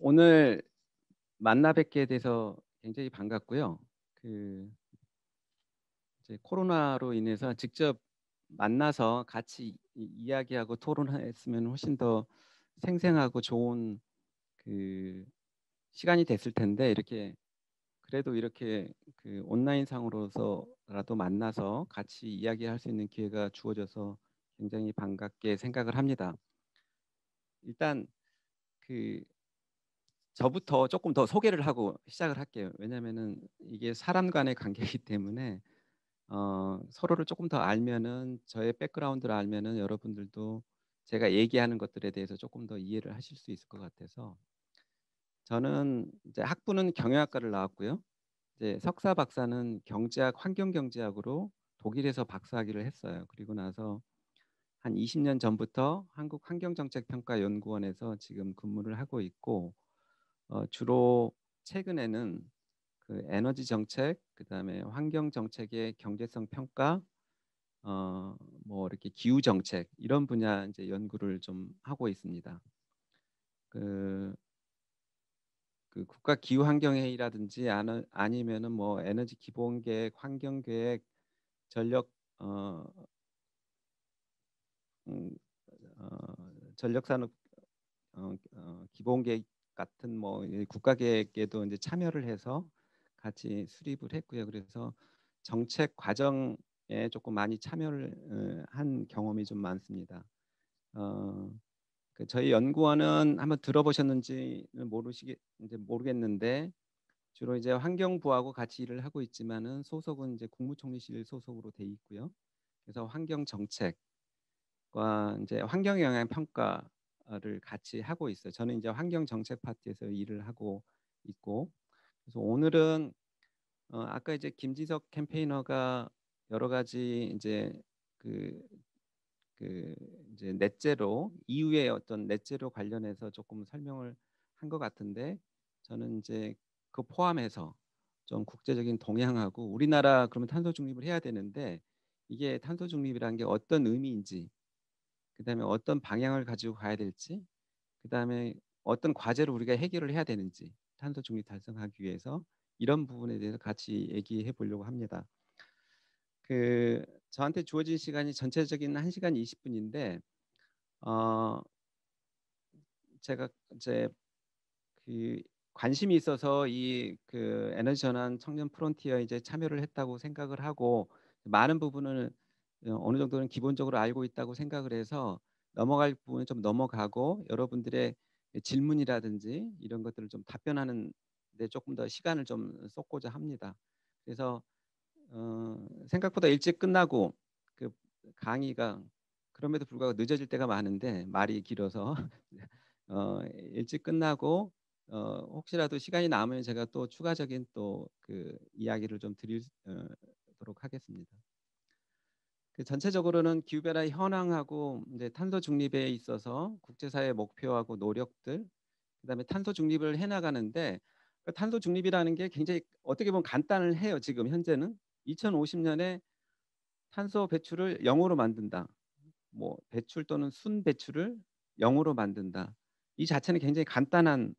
오늘 만나 뵙게 돼서 굉장히 반갑고요. 그 이제 코로나로 인해서 직접 만나서 같이 이야기하고 토론했으면 훨씬 더 생생하고 좋은 그 시간이 됐을 텐데, 그래도 이렇게 온라인상으로서라도 만나서 같이 이야기할 수 있는 기회가 주어져서 굉장히 반갑게 생각을 합니다. 일단 그 저부터 조금 더 소개를 하고 시작을 할게요. 왜냐면은 이게 사람 간의 관계이기 때문에 서로를 조금 더 알면은, 저의 백그라운드를 알면은 여러분들도 제가 얘기하는 것들에 대해서 조금 더 이해를 하실 수 있을 것 같아서. 저는 이제 학부는 경영학과를 나왔고요. 이제 석사 박사는 경제학, 환경경제학으로 독일에서 박사학위를 했어요. 그리고 나서 한 20년 전부터 한국환경정책평가연구원에서 지금 근무를 하고 있고, 주로 최근에는 에너지 정책, 그다음에 환경 정책의 경제성 평가, 뭐 이렇게 기후 정책 이런 분야 이제 연구를 좀 하고 있습니다. 그, 그 국가 기후 환경 회의라든지 아니면은 뭐 에너지 기본 계획, 환경 계획, 전력 어, 음, 전력 산업 기본 계획 같은 뭐 국가 계획에도 이제 참여를 해서 같이 수립을 했고요. 그래서 정책 과정에 조금 많이 참여를 한 경험이 좀 많습니다. 어, 저희 연구원은 한번 들어보셨는지는 이제 모르겠는데, 주로 이제 환경부하고 같이 일을 하고 있지만은 소속은 이제 국무총리실 소속으로 돼 있고요. 그래서 환경 정책과 이제 환경 영향 평가를 같이 하고 있어요. 저는 이제 환경 정책 파트에서 일을 하고 있고, 그래서 오늘은 아까 이제 김지석 캠페이너가 여러 가지 이제 그, 그 이제 넷제로 이후의 어떤 넷제로 관련해서 조금 설명을 한 것 같은데, 저는 이제 그 포함해서 좀 국제적인 동향하고 우리나라 그러면 탄소 중립을 해야 되는데, 이게 탄소 중립이라는 게 어떤 의미인지, 그다음에 어떤 방향을 가지고 가야 될지, 그다음에 어떤 과제를 우리가 해결을 해야 되는지, 탄소 중립 달성하기 위해서 이런 부분에 대해서 같이 얘기해 보려고 합니다. 저한테 주어진 시간이 전체적인 1시간 20분인데, 어 제가 이제 그 관심이 있어서 이 에너지 전환 청년 프론티어에 이제 참여를 했다고 생각을 하고, 많은 부분을 어느 정도는 기본적으로 알고 있다고 생각을 해서 넘어갈 부분은 좀 넘어가고, 여러분들의 질문이라든지 이런 것들을 좀 답변하는 데 조금 더 시간을 좀 쏟고자 합니다. 그래서 생각보다 일찍 끝나고, 그 강의가 그럼에도 불구하고 늦어질 때가 많은데 말이 길어서 일찍 끝나고, 혹시라도 시간이 남으면 제가 또 추가적인 또 이야기를 좀 드리도록 하겠습니다. 전체적으로는 기후변화 현황하고 이제 탄소 중립에 있어서 국제사회 목표하고 노력들, 그다음에 탄소 중립을 해나가는데, 탄소 중립이라는 게 굉장히 어떻게 보면 간단을 해요. 지금 현재는 2050년에 탄소 배출을 0으로 만든다. 뭐 배출 또는 순 배출을 0으로 만든다. 이 자체는 굉장히 간단한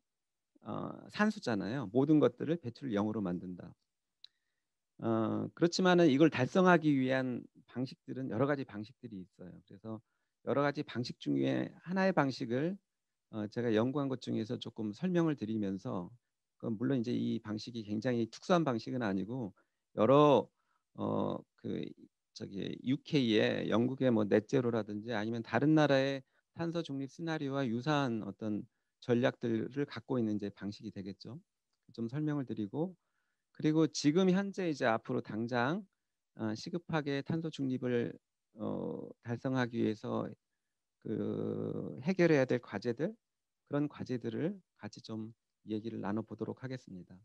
산수잖아요. 모든 것들을 배출을 0으로 만든다. 그렇지만은 이걸 달성하기 위한 방식들은 여러 가지 방식들이 있어요. 그래서 여러 가지 방식 중에 하나의 방식을 제가 연구한 것 중에서 조금 설명을 드리면서, 물론 이제 이 방식이 굉장히 특수한 방식은 아니고, 여러 그 저기 UK의 영국의 뭐 넷제로라든지 아니면 다른 나라의 탄소 중립 시나리오와 유사한 어떤 전략들을 갖고 있는 이제 방식이 되겠죠. 좀 설명을 드리고, 그리고 지금 현재 이제 앞으로 당장 시급하게 탄소 중립을 달성하기 위해서 해결해야 될 과제들, 그런 과제들을 같이 좀 얘기를 나눠보도록 하겠습니다.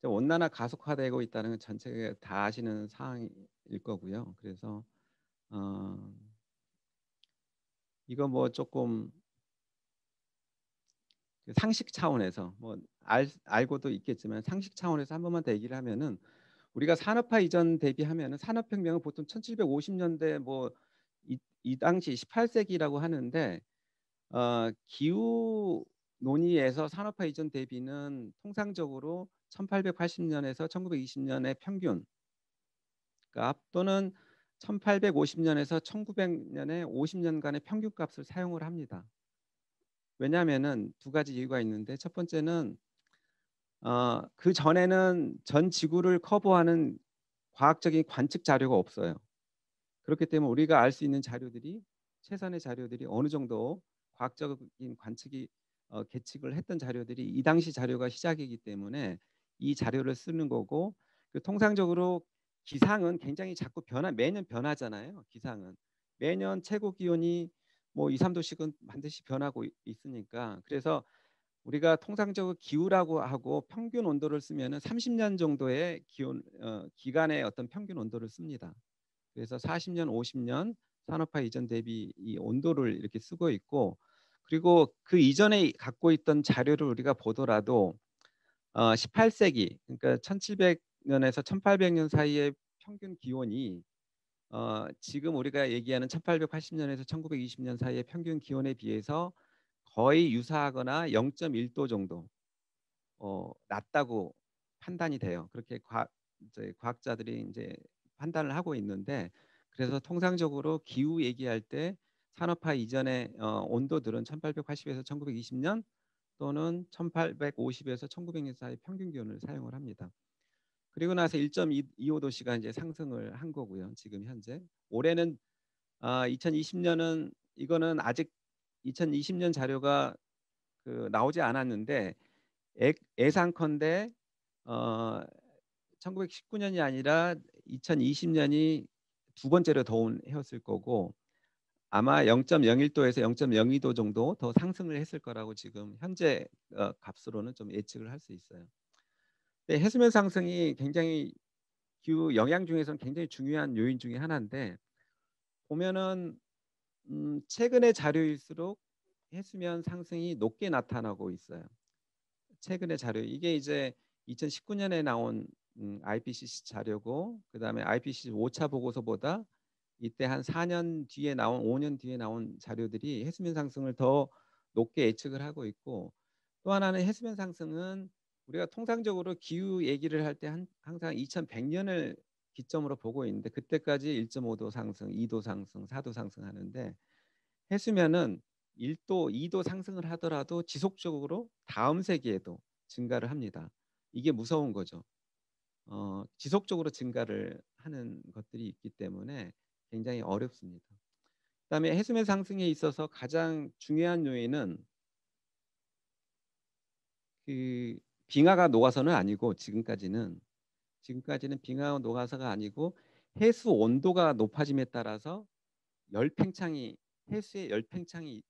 온난화 가속화되고 있다는 건 전체가 다 아시는 사항일 거고요. 그래서 어, 이거 뭐 조금 상식 차원에서 뭐 알고도 있겠지만, 상식 차원에서 한 번만 더 얘기를 하면은, 우리가 산업화 이전 대비하면은 산업혁명은 보통 1750년대 뭐 이 당시 18세기라고 하는데, 기후 논의에서 산업화 이전 대비는 통상적으로 1880년에서 1920년의 평균 값 또는 1850년에서 1900년의 50년간의 평균값을 사용을 합니다. 왜냐하면은 두 가지 이유가 있는데 첫 번째는 그전에는 전 지구를 커버하는 과학적인 관측 자료가 없어요. 그렇기 때문에 우리가 알 수 있는 자료들이 최선의 자료들이 어느 정도 과학적인 관측이 계측을 했던 자료들이 이 당시 자료가 시작이기 때문에 이 자료를 쓰는 거고 통상적으로 기상은 굉장히 자꾸 매년 변하잖아요. 기상은 매년 최고 기온이 뭐 2, 3도씩은 반드시 변하고 있으니까 그래서 우리가 통상적으로 기후라고 하고 평균 온도를 쓰면은 30년 정도의 기간의 어떤 평균 온도를 씁니다. 그래서 40년, 50년 산업화 이전 대비 이 온도를 이렇게 쓰고 있고 그리고 그 이전에 갖고 있던 자료를 우리가 보더라도 18세기 그러니까 1700년에서 1800년 사이의 평균 기온이 지금 우리가 얘기하는 1880년에서 1920년 사이의 평균 기온에 비해서 거의 유사하거나 0.1도 정도 낮다고 판단이 돼요. 그렇게 이제 과학자들이 이제 판단을 하고 있는데 그래서 통상적으로 기후 얘기할 때 산업화 이전의 온도들은 1880에서 1920년 또는 1850에서 1900년 사이 평균 기온을 사용을 합니다. 그리고 나서 1.25도씨가 이제 상승을 한 거고요. 지금 현재 올해는 2020년은 이거는 아직 2020년 자료가 나오지 않았는데 예상컨대 1919년이 아니라 2020년이 두 번째로 더운 해였을 거고 아마 0.01도에서 0.02도 정도 더 상승을 했을 거라고 지금 현재 값으로는 좀 예측을 할 수 있어요. 근데 해수면 상승이 굉장히 기후 영향 중에서는 굉장히 중요한 요인 중에 하나인데 보면은 최근의 자료일수록 해수면 상승이 높게 나타나고 있어요. 최근의 자료 이게 이제 2019년에 나온 IPCC 자료고 그다음에 IPCC 5차 보고서보다 이때 한 4년 뒤에 나온 5년 뒤에 나온 자료들이 해수면 상승을 더 높게 예측을 하고 있고 또 하나는 해수면 상승은 우리가 통상적으로 기후 얘기를 할 때 항상 2100년을 기점으로 보고 있는데 그때까지 1.5도 상승, 2도 상승, 4도 상승하는데 해수면은 1도, 2도 상승을 하더라도 지속적으로 다음 세기에도 증가를 합니다. 이게 무서운 거죠. 지속적으로 증가를 하는 것들이 있기 때문에 굉장히 어렵습니다. 그다음에 해수면 상승에 있어서 가장 중요한 요인은 그 빙하가 녹아서는 아니고 지금까지는 빙하가 녹아서가 아니고 해수 온도가 높아짐에 따라서 열팽창이 해수의 열팽창이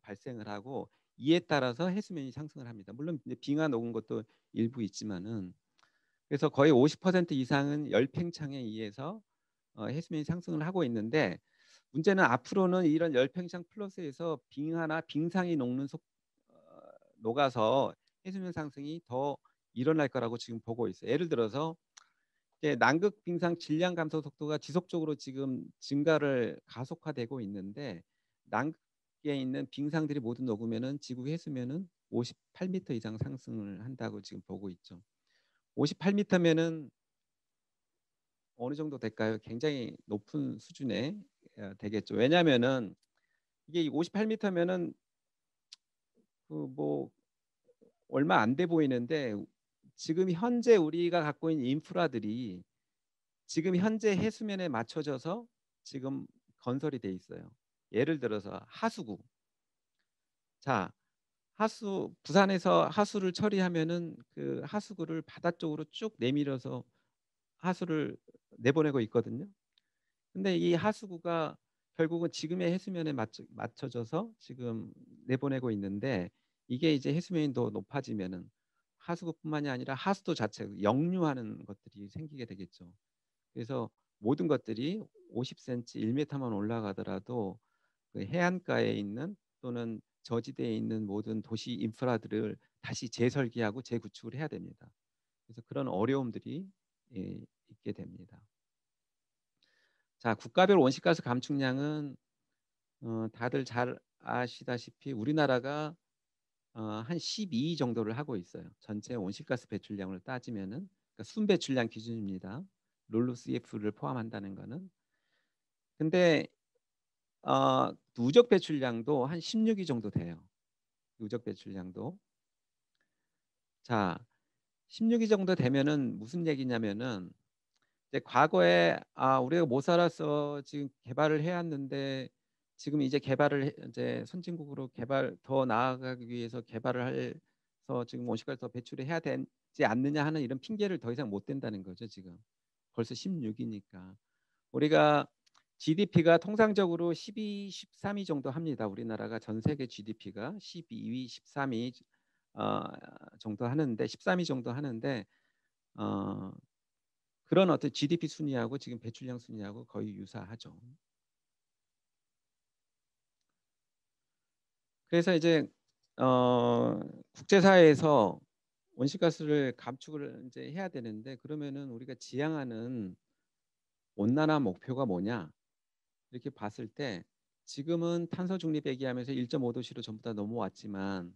발생을 하고 이에 따라서 해수면이 상승을 합니다. 물론 이제 빙하 녹은 것도 일부 있지만은 그래서 거의 50% 이상은 열팽창에 의해서 해수면이 상승을 하고 있는데 문제는 앞으로는 이런 열팽창 플러스에서 빙하나 빙상이 녹아서 해수면 상승이 더 일어날 거라고 지금 보고 있어요. 예를 들어서 남극 빙상 질량 감소 속도가 지속적으로 지금 증가를 가속화되고 있는데 남극에 있는 빙상들이 모두 녹으면은 지구 해수면은 58m 이상 상승을 한다고 지금 보고 있죠. 58m면은 어느 정도 될까요? 굉장히 높은 수준에 되겠죠. 왜냐하면은 이게 58m면은 그 뭐 얼마 안 돼 보이는데 지금 현재 우리가 갖고 있는 인프라들이 지금 현재 해수면에 맞춰져서 지금 건설이 돼 있어요. 예를 들어서 하수구. 자, 부산에서 하수를 처리하면은 그 하수구를 바다 쪽으로 쭉 내밀어서 하수를 내보내고 있거든요. 근데 이 하수구가 결국은 지금의 해수면에 맞춰져서 지금 내보내고 있는데 이게 이제 해수면이 더 높아지면은 하수구뿐만이 아니라 하수도 자체 역류하는 것들이 생기게 되겠죠. 그래서 모든 것들이 50cm, 1m만 올라가더라도 그 해안가에 있는 또는 저지대에 있는 모든 도시 인프라들을 다시 재설계하고 재구축을 해야 됩니다. 그래서 그런 어려움들이 있게 됩니다. 자, 국가별 온실가스 감축량은 다들 잘 아시다시피 우리나라가 한 12 정도를 하고 있어요. 전체 온실가스 배출량을 따지면은. 그러니까 순배출량 기준입니다. 롤로 CF를 포함한다는 거는. 근데 누적 배출량도 한 16위 정도 돼요. 누적 배출량도. 자, 16위 정도 되면은 무슨 얘기냐면은 이제 과거에 우리가 못 살아서 지금 개발을 해 왔는데 지금 이제 이제 선진국으로 개발 더 나아가기 위해서 개발을 해서 지금 온실가스 더 배출을 해야 되지 않느냐 하는 이런 핑계를 더 이상 못 댄다는 거죠, 지금. 벌써 16이니까. 우리가 GDP가 통상적으로 12, 13위 정도 합니다. 우리나라가 전 세계 GDP가 12위, 13위 어, 정도 하는데 13위 정도 하는데 어, 그런 어떤 GDP 순위하고 지금 배출량 순위하고 거의 유사하죠. 그래서 이제 국제사회에서 온실가스를 감축을 이제 해야 되는데 그러면은 우리가 지향하는 온난화 목표가 뭐냐? 이렇게 봤을 때 지금은 탄소 중립 얘기하면서 1.5도씨로 전부 다 넘어왔지만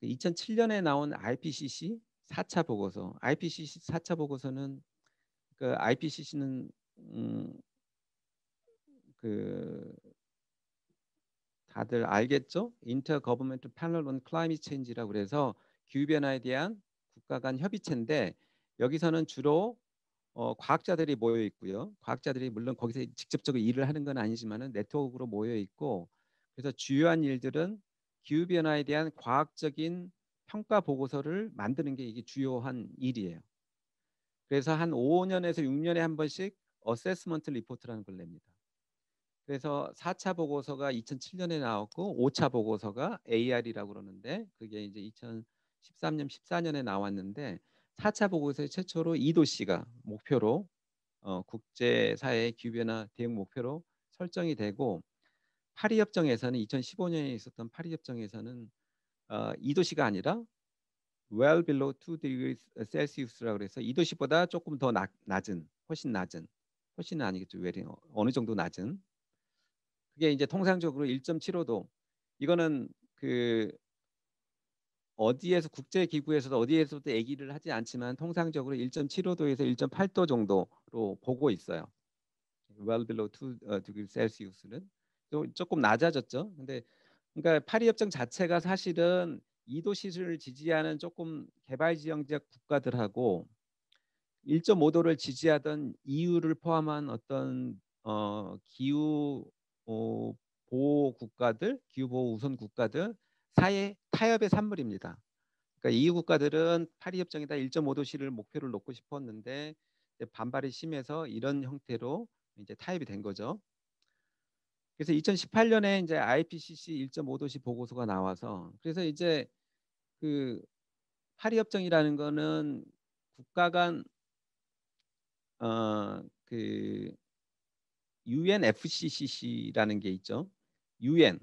2007년에 나온 IPCC 4차 보고서, IPCC 4차 보고서는 그 IPCC는 그 다들 알겠죠? Intergovernmental Panel on Climate Change라고 그래서 기후 변화에 대한 국가 간 협의체인데 여기서는 주로 과학자들이 모여 있고요. 과학자들이 물론 거기서 직접적으로 일을 하는 건 아니지만은 네트워크로 모여 있고 그래서 주요한 일들은 기후 변화에 대한 과학적인 평가 보고서를 만드는 게 이게 주요한 일이에요. 그래서 한 5년에서 6년에 한 번씩 어세스먼트 리포트라는 걸 냅니다. 그래서 4차 보고서가 2007년에 나왔고 5차 보고서가 AR이라고 그러는데 그게 이제 2013년, 14년에 나왔는데 4차 보고서에 최초로 2도씨가 목표로 국제사회 기후변화 대응 목표로 설정이 되고 파리협정에서는 2015년에 있었던 파리협정에서는 2도씨가 아니라 well below 2 degrees Celsius라고 그래서 2도씨보다 조금 더 낮은 훨씬 낮은 훨씬은 아니겠죠. 어느 정도 낮은 그게 이제 통상적으로 1.75도 이거는 그 어디에서 국제 기구에서도 어디에서도 얘기를 하지 않지만 통상적으로 1.75도에서 1.8도 정도로 보고 있어요. well below 2 degree Celsius는 조금 낮아졌죠. 근데 그러니까 파리 협정 자체가 사실은 2도씨를 지지하는 조금 개발 지형적 국가들하고 1.5도를 지지하던 EU를 포함한 어떤 기후 보호 국가들, 기후 보호 우선 국가들 사이의 타협의 산물입니다. 그러니까 EU 국가들은 파리 협정에다 1.5도씨를 목표를 놓고 싶었는데 반발이 심해서 이런 형태로 이제 타협이 된 거죠. 그래서 2018년에 이제 IPCC 1.5도씨 보고서가 나와서 그래서 이제 그 파리 협정이라는 거는 국가 간 그 UNFCCC라는 게 있죠. UN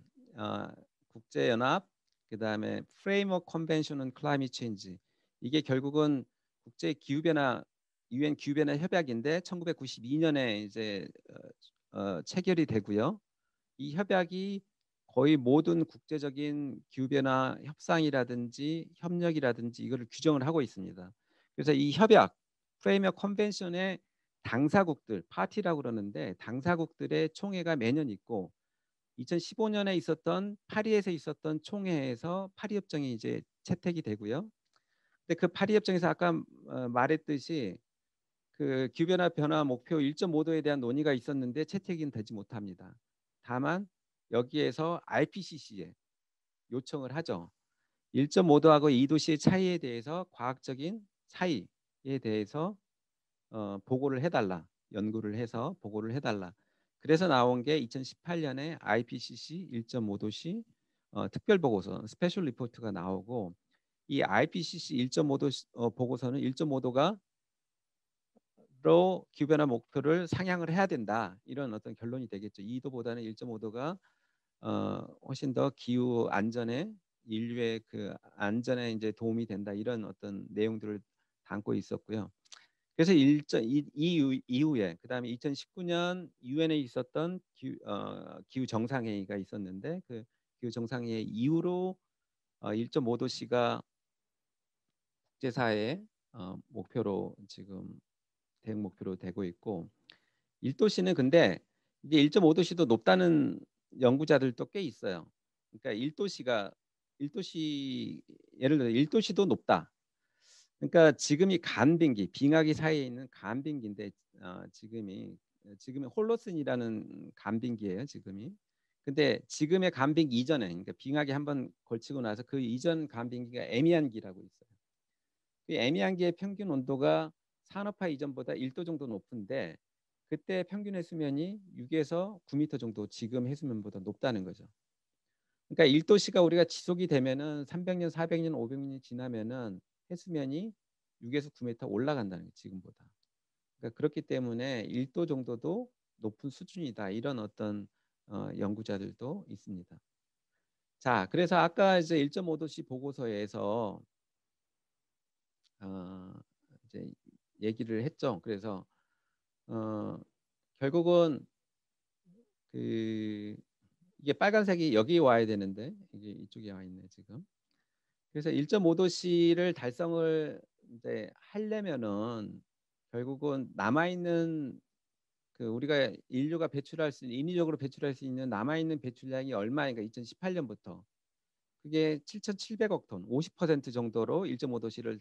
국제연합 그다음에 Framework Convention on Climate Change 이게 결국은 국제 기후 변화 UN 기후 변화 협약인데 1992년에 이제 체결이 되고요. 이 협약이 거의 모든 국제적인 기후 변화 협상이라든지 협력이라든지 이거를 규정을 하고 있습니다. 그래서 이 협약 프레임워크 컨벤션의 당사국들 파티라고 그러는데 당사국들의 총회가 매년 있고 2015년에 있었던 파리에서 있었던 총회에서 파리 협정이 이제 채택이 되고요. 근데 그 파리 협정에서 아까 말했듯이 그 기후변화 변화 목표 1.5도에 대한 논의가 있었는데 채택은 되지 못합니다. 다만 여기에서 IPCC에 요청을 하죠. 1.5도하고 2도씨의 차이에 대해서 과학적인 차이에 대해서 보고를 해달라. 연구를 해서 보고를 해달라. 그래서 나온 게 2018년에 IPCC 1.5도씨 특별보고서 스페셜 리포트가 나오고 이 IPCC 1.5도 보고서는 1.5도가 로 기후변화 목표를 상향을 해야 된다. 이런 어떤 결론이 되겠죠. 2도보다는 1.5도가 훨씬 더 기후 안전에 인류의 그 안전에 이제 도움이 된다. 이런 어떤 내용들을 담고 있었고요. 그래서 이후에 그다음에 2019년 유엔에 있었던 기후 정상회의가 있었는데 그 기후 정상회의 이후로 1.5도씨가 국제사회의 목표로 지금 대응 목표로 되고 있고 1도씨는 근데 이게 1.5도씨도 높다는 연구자들도 꽤 있어요. 그러니까 1도씨 예를 들어 1도씨도 높다. 그러니까 지금이 간빙기, 빙하기 사이에 있는 간빙기인데 지금이 홀로슨이라는 간빙기예요, 지금이. 근데 지금의 간빙기 이전에 그러니까 빙하기 한번 걸치고 나서 그 이전 간빙기가 에미안기라고 있어요. 그 에미안기의 평균 온도가 산업화 이전보다 1도 정도 높은데 그때 평균 해수면이 6에서 9m 정도 지금 해수면보다 높다는 거죠. 그러니까 1도씨가 우리가 지속이 되면은 300년, 400년, 500년이 지나면은 해수면이 6에서 9m 올라간다는 거예요, 지금보다. 그러니까 그렇기 때문에 1도 정도도 높은 수준이다. 이런 어떤 연구자들도 있습니다. 자, 그래서 아까 이제 1.5도씨 보고서에서 이제 얘기를 했죠. 그래서 결국은 그 이게 빨간색이 여기 와야 되는데 이게 이쪽에 와 있네 지금. 그래서 1.5도씨를 달성을 이제 하려면은 결국은 남아 있는 그 우리가 인류가 배출할 수 인위적으로 배출할 수 있는 남아 있는 배출량이 얼마인가 2018년부터 그게 7,700억 톤, 50% 정도로 1.5도씨를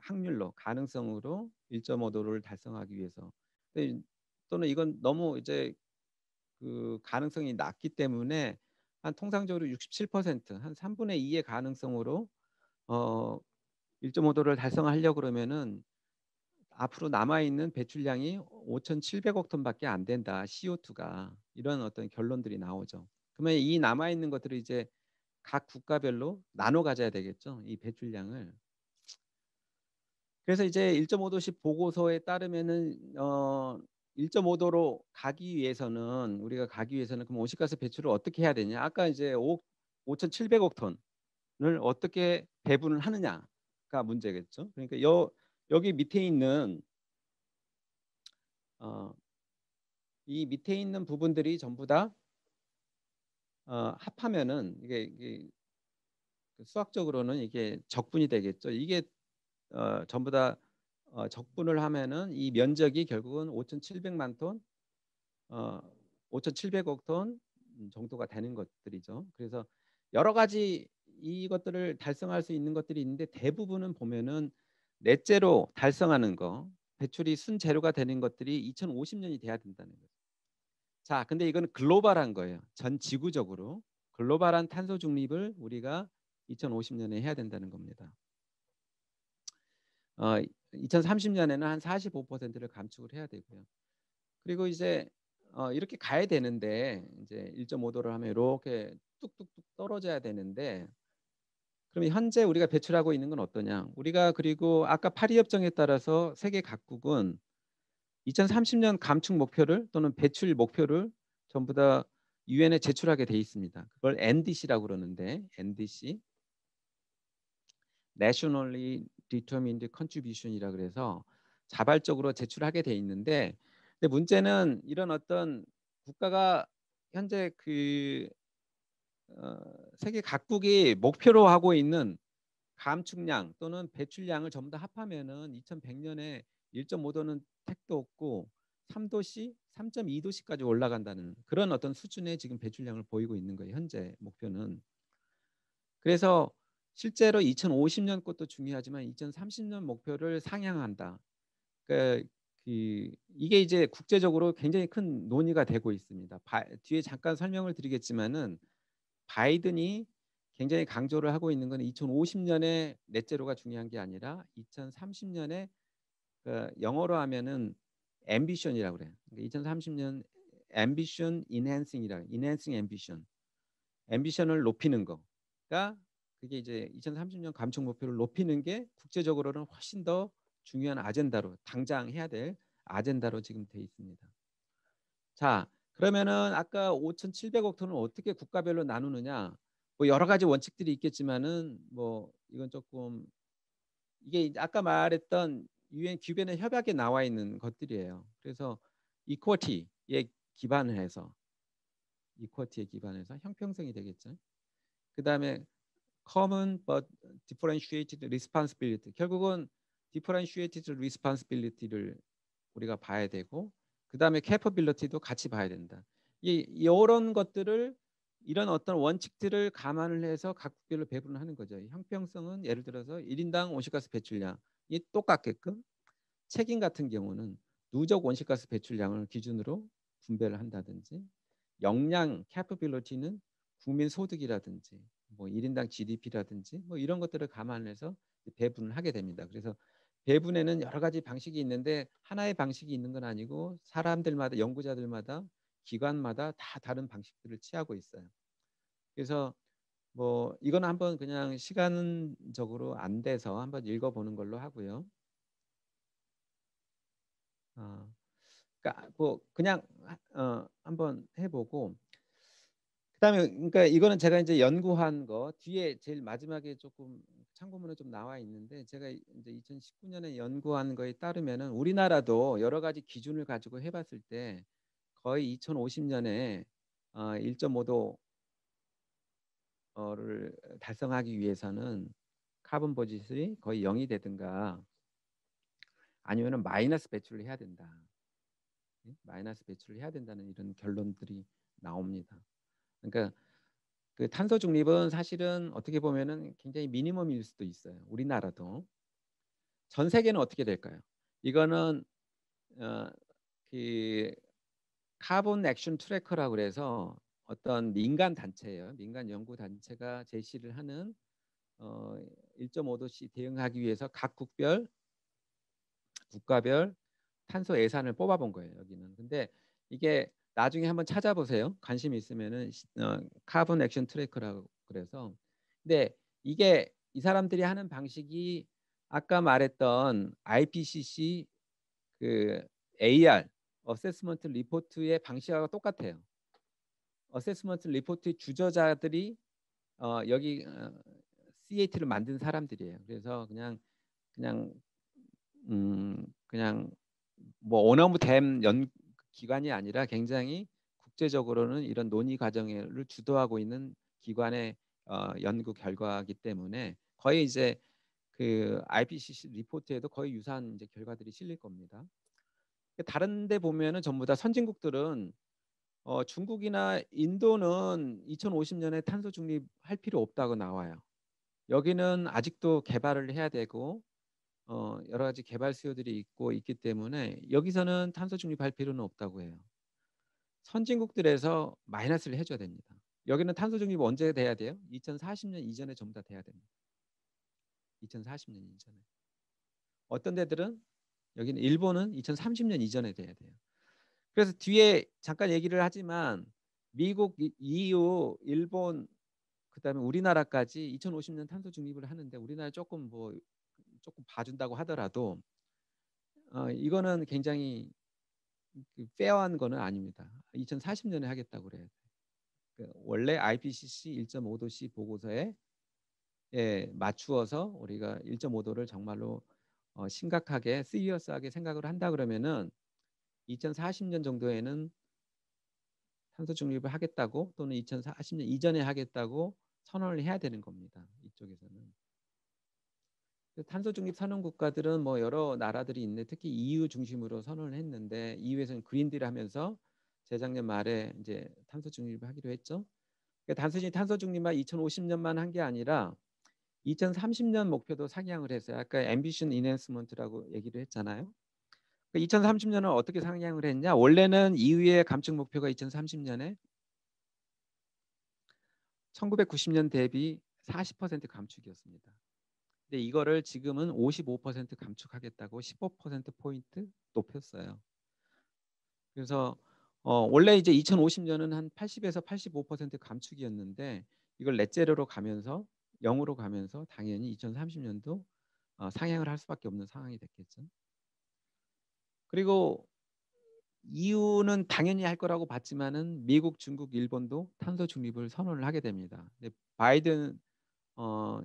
확률로 가능성으로 1.5도를 달성하기 위해서. 또는 이건 너무 이제 그 가능성이 낮기 때문에 한 통상적으로 67%, 한 3분의 2의 가능성으로 1.5도를 달성하려고 그러면은 앞으로 남아 있는 배출량이 5,700억 톤밖에 안 된다. CO2가 이런 어떤 결론들이 나오죠. 그러면 이 남아 있는 것들을 이제 각 국가별로 나눠 가져야 되겠죠. 이 배출량을. 그래서 이제 1.5도씩 보고서에 따르면은 1.5도로 가기 위해서는 우리가 가기 위해서는 그럼 온실가스 배출을 어떻게 해야 되냐? 아까 이제 5,700억 톤을 어떻게 배분을 하느냐가 문제겠죠. 그러니까 여기 밑에 있는 어, 이 밑에 있는 부분들이 전부 다 합하면은 이게 수학적으로는 이게 적분이 되겠죠. 이게 전부 다 적분을 하면은 이 면적이 결국은 5,700만 톤, 어, 5,700억 톤 정도가 되는 것들이죠. 그래서 여러 가지 이것들을 달성할 수 있는 것들이 있는데 대부분은 보면은 넷제로 달성하는 거, 배출이 순제로가 되는 것들이 2050년이 돼야 된다는 거죠. 자, 근데 이거는 글로벌한 거예요. 전 지구적으로 글로벌한 탄소 중립을 우리가 2050년에 해야 된다는 겁니다. 2030년에는 한 45%를 감축을 해야 되고요. 그리고 이제 이렇게 가야 되는데 이제 1.5도를 하면 이렇게 뚝뚝뚝 떨어져야 되는데 그러면 현재 우리가 배출하고 있는 건 어떠냐? 우리가 그리고 아까 파리 협정에 따라서 세계 각국은 2030년 감축 목표를 또는 배출 목표를 전부 다 유엔에 제출하게 돼 있습니다. 그걸 NDC라고 그러는데 NDC Nationally Determined Contribution이라 그래서 자발적으로 제출하게 돼 있는데 근데 문제는 이런 어떤 국가가 현재 세계 각국이 목표로 하고 있는 감축량 또는 배출량을 전부 다 합하면은 2100년에 1.5도는 택도 없고 3도씨, 3.2도씨까지 올라간다는 그런 어떤 수준의 지금 배출량을 보이고 있는 거예요. 현재 목표는. 그래서 실제로 2050년 것도 중요하지만 2030년 목표를 상향한다. 그러니까 이게 이제 국제적으로 굉장히 큰 논의가 되고 있습니다. 뒤에 잠깐 설명을 드리겠지만은 바이든이 굉장히 강조를 하고 있는 건 2050년에 넷제로가 중요한 게 아니라 2030년에 영어로 하면은 앰비션이라고 그래요. 그러니까 2030년 앰비션 인핸싱이라 인핸싱 앰비션. 앰비션을 높이는 거가 그게 이제 2030년 감축 목표를 높이는 게 국제적으로는 훨씬 더 중요한 아젠다로 당장 해야 될 아젠다로 지금 돼 있습니다. 자, 그러면은 아까 5,700억 톤을 어떻게 국가별로 나누느냐? 뭐 여러 가지 원칙들이 있겠지만은 뭐 이건 조금 이게 아까 말했던 유엔 규변의 협약에 나와 있는 것들이에요. 그래서 이퀄티에 기반을 해서 형평성이 되겠죠. 그다음에 common but differentiated responsibility. 결국은 differentiated responsibility를 우리가 봐야 되고 그다음에 capability도 같이 봐야 된다. 이런 것들을 이런 어떤 원칙들을 감안을 해서 각 국별로 배분을 하는 거죠. 형평성은 예를 들어서 1인당 온실가스 배출량이 똑같게끔 책임 같은 경우는 누적 온실가스 배출량을 기준으로 분배를 한다든지 역량 capability는 국민 소득이라든지 뭐 1인당 GDP라든지 뭐 이런 것들을 감안해서 배분을 하게 됩니다. 그래서 배분에는 여러 가지 방식이 있는데 하나의 방식이 있는 건 아니고 사람들마다 연구자들마다 기관마다 다 다른 방식들을 취하고 있어요. 그래서 뭐 이건 한번 그냥 시간적으로 안 돼서 한번 읽어보는 걸로 하고요. 그러니까 뭐 그냥 한번 해보고 그다음에 그러니까 이거는 제가 이제 연구한 거 뒤에 제일 마지막에 조금 참고문에 좀 나와 있는데 제가 이제 2019년에 연구한 거에 따르면은 우리나라도 여러 가지 기준을 가지고 해봤을 때 거의 2050년에 1.5도를 달성하기 위해서는 카본 버짓이 거의 0이 되든가 아니면은 마이너스 배출을 해야 된다. 마이너스 배출을 해야 된다는 이런 결론들이 나옵니다. 그러니까 그 탄소 중립은 사실은 어떻게 보면은 굉장히 미니멈일 수도 있어요. 우리나라도. 전 세계는 어떻게 될까요? 이거는 그 카본 액션 트래커라고 그래서 어떤 민간 단체예요. 민간 연구 단체가 제시를 하는 1.5도씨 대응하기 위해서 각 국가별 탄소 예산을 뽑아본 거예요. 여기는. 근데 이게 나중에 한번 찾아보세요. 관심 있으면은 카본 액션 트래커라고 그래서. 근데 이게 이 사람들이 하는 방식이 아까 말했던 IPCC 그 AR 어세스먼트 리포트의 방식하고 똑같아요. 어세스먼트 리포트 주저자들이 여기 CAT를 만든 사람들이에요. 그래서 그냥 그냥 뭐 오너무된 기관이 아니라 굉장히 국제적으로는 이런 논의 과정을 주도하고 있는 기관의 연구 결과이기 때문에 거의 이제 그 IPCC 리포트에도 거의 유사한 이제 결과들이 실릴 겁니다. 다른데 보면은 전부 다 선진국들은 중국이나 인도는 2050년에 탄소 중립할 필요 없다고 나와요. 여기는 아직도 개발을 해야 되고 여러 가지 개발 수요들이 있기 때문에 여기서는 탄소 중립할 필요는 없다고 해요. 선진국들에서 마이너스를 해줘야 됩니다. 여기는 탄소 중립 언제 돼야 돼요? 2040년 이전에 전부 다 돼야 됩니다. 2040년 이전에. 어떤 데들은 여기는 일본은 2030년 이전에 돼야 돼요. 그래서 뒤에 잠깐 얘기를 하지만 미국, EU, 일본 그다음에 우리나라까지 2050년 탄소 중립을 하는데 우리나라 조금 봐준다고 하더라도 이거는 굉장히 페어한 거는 아닙니다. 2040년에 하겠다고 그래요. 원래 IPCC 1.5도씨 보고서에 맞추어서 우리가 1.5도를 정말로 심각하게 시리어스하게 생각을 한다 그러면은 2040년 정도에는 탄소 중립을 하겠다고 또는 2040년 이전에 하겠다고 선언을 해야 되는 겁니다. 이쪽에서는. 탄소 중립 선언 국가들은 뭐 여러 나라들이 있는데 특히 EU 중심으로 선언을 했는데 EU에서는 그린딜을 하면서 재작년 말에 이제 탄소 중립을 하기로 했죠. 그러니까 단순히 탄소 중립만 2050년만 한 게 아니라 2030년 목표도 상향을 했어요. 아까 앰비션 인핸스먼트라고 얘기를 했잖아요. 2030년은 어떻게 상향을 했냐? 원래는 EU의 감축 목표가 2030년에 1990년 대비 40% 감축이었습니다. 근데 이거를 지금은 55% 감축하겠다고 15%포인트 높였어요. 그래서 원래 이제 2050년은 한 80에서 85% 감축이었는데 이걸 넷제로로 가면서 0으로 가면서 당연히 2030년도 상향을 할 수밖에 없는 상황이 됐겠죠. 그리고 EU는 당연히 할 거라고 봤지만은 미국, 중국, 일본도 탄소 중립을 선언을 하게 됩니다. 바이든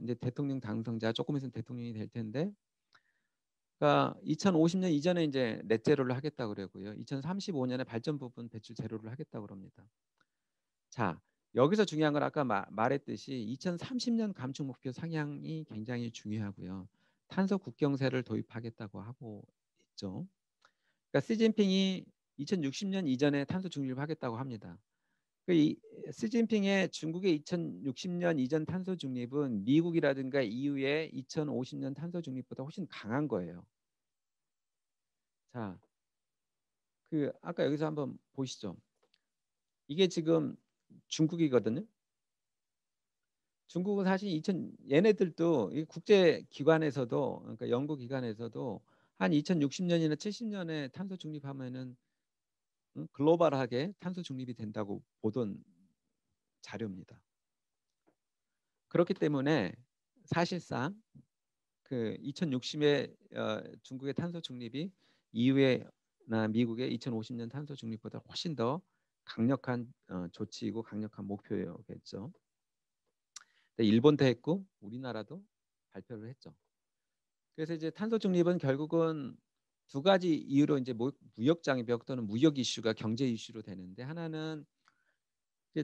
이제 대통령 당선자 조금 있으면 대통령이 될 텐데, 그러니까 2050년 이전에 이제 넷 제로를 하겠다 그러고요. 2035년에 발전 부분 배출 제로를 하겠다 그럽니다. 자, 여기서 중요한 건 아까 말했듯이 2030년 감축 목표 상향이 굉장히 중요하고요. 탄소 국경세를 도입하겠다고 하고 있죠. 그러니까 시진핑이 2060년 이전에 탄소 중립을 하겠다고 합니다. 시진핑의 중국의 2060년 이전 탄소 중립은 미국이라든가 EU의 2050년 탄소 중립보다 훨씬 강한 거예요. 자, 아까 여기서 한번 보시죠. 이게 지금 중국이거든요. 중국은 사실 얘네들도 이 국제 기관에서도, 그러니까 연구 기관에서도 한 2060년이나 70년에 탄소 중립하면은 글로벌하게 탄소 중립이 된다고 보던 자료입니다. 그렇기 때문에 사실상 2060에 중국의 탄소 중립이 EU나 미국의 2050년 탄소 중립보다 훨씬 더 강력한 조치이고 강력한 목표였겠죠. 일본도 했고 우리나라도 발표를 했죠. 그래서 이제 탄소 중립은 결국은 두 가지 이유로 이제 무역 장벽 또는 무역 이슈가 경제 이슈로 되는데, 하나는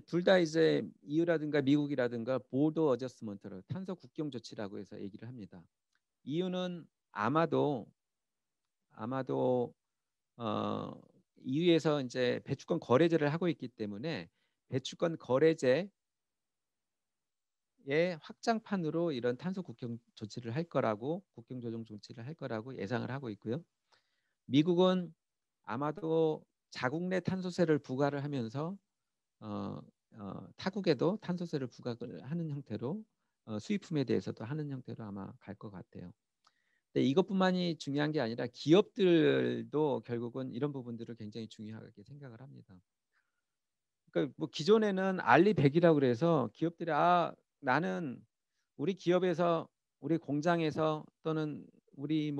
둘 다 이제 EU라든가 미국이라든가 보더 어저스먼트를 탄소 국경 조치라고 해서 얘기를 합니다. 이유는 아마도 EU에서 이제 배출권 거래제를 하고 있기 때문에 배출권 거래제의 확장판으로 이런 탄소 국경 조치를 할 거라고, 국경 조정 조치를 할 거라고 예상을 하고 있고요. 미국은 아마도 자국 내 탄소세를 부과를 하면서 타국에도 탄소세를 부과를 하는 형태로, 수입품에 대해서도 하는 형태로 아마 갈 것 같아요. 근데 이것뿐만이 중요한 게 아니라 기업들도 결국은 이런 부분들을 굉장히 중요하게 생각을 합니다. 그러니까 뭐 기존에는 알리백이라고 그래서 기업들이 나는 우리 기업에서, 우리 공장에서, 또는 우리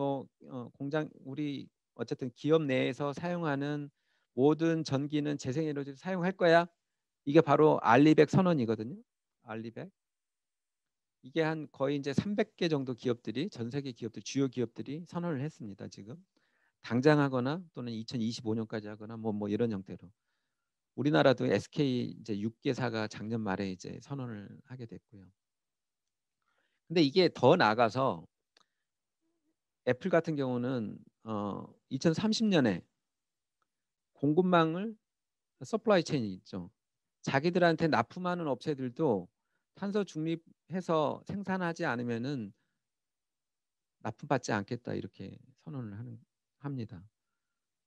우리 어쨌든 기업 내에서 사용하는 모든 전기는 재생에너지를 사용할 거야. 이게 바로 알리백 선언이거든요. 알리백. 이게 한 거의 이제 300개 정도 기업들이, 전 세계 기업들, 주요 기업들이 선언을 했습니다. 지금 당장 하거나 또는 2025년까지 하거나 뭐 이런 형태로. 우리나라도 SK 이제 6개사가 작년 말에 이제 선언을 하게 됐고요. 근데 이게 더 나아가서 애플 같은 경우는 2030년에 공급망을, 서플라이 체인이 있죠. 자기들한테 납품하는 업체들도 탄소 중립해서 생산하지 않으면은 납품받지 않겠다, 이렇게 선언을 합니다.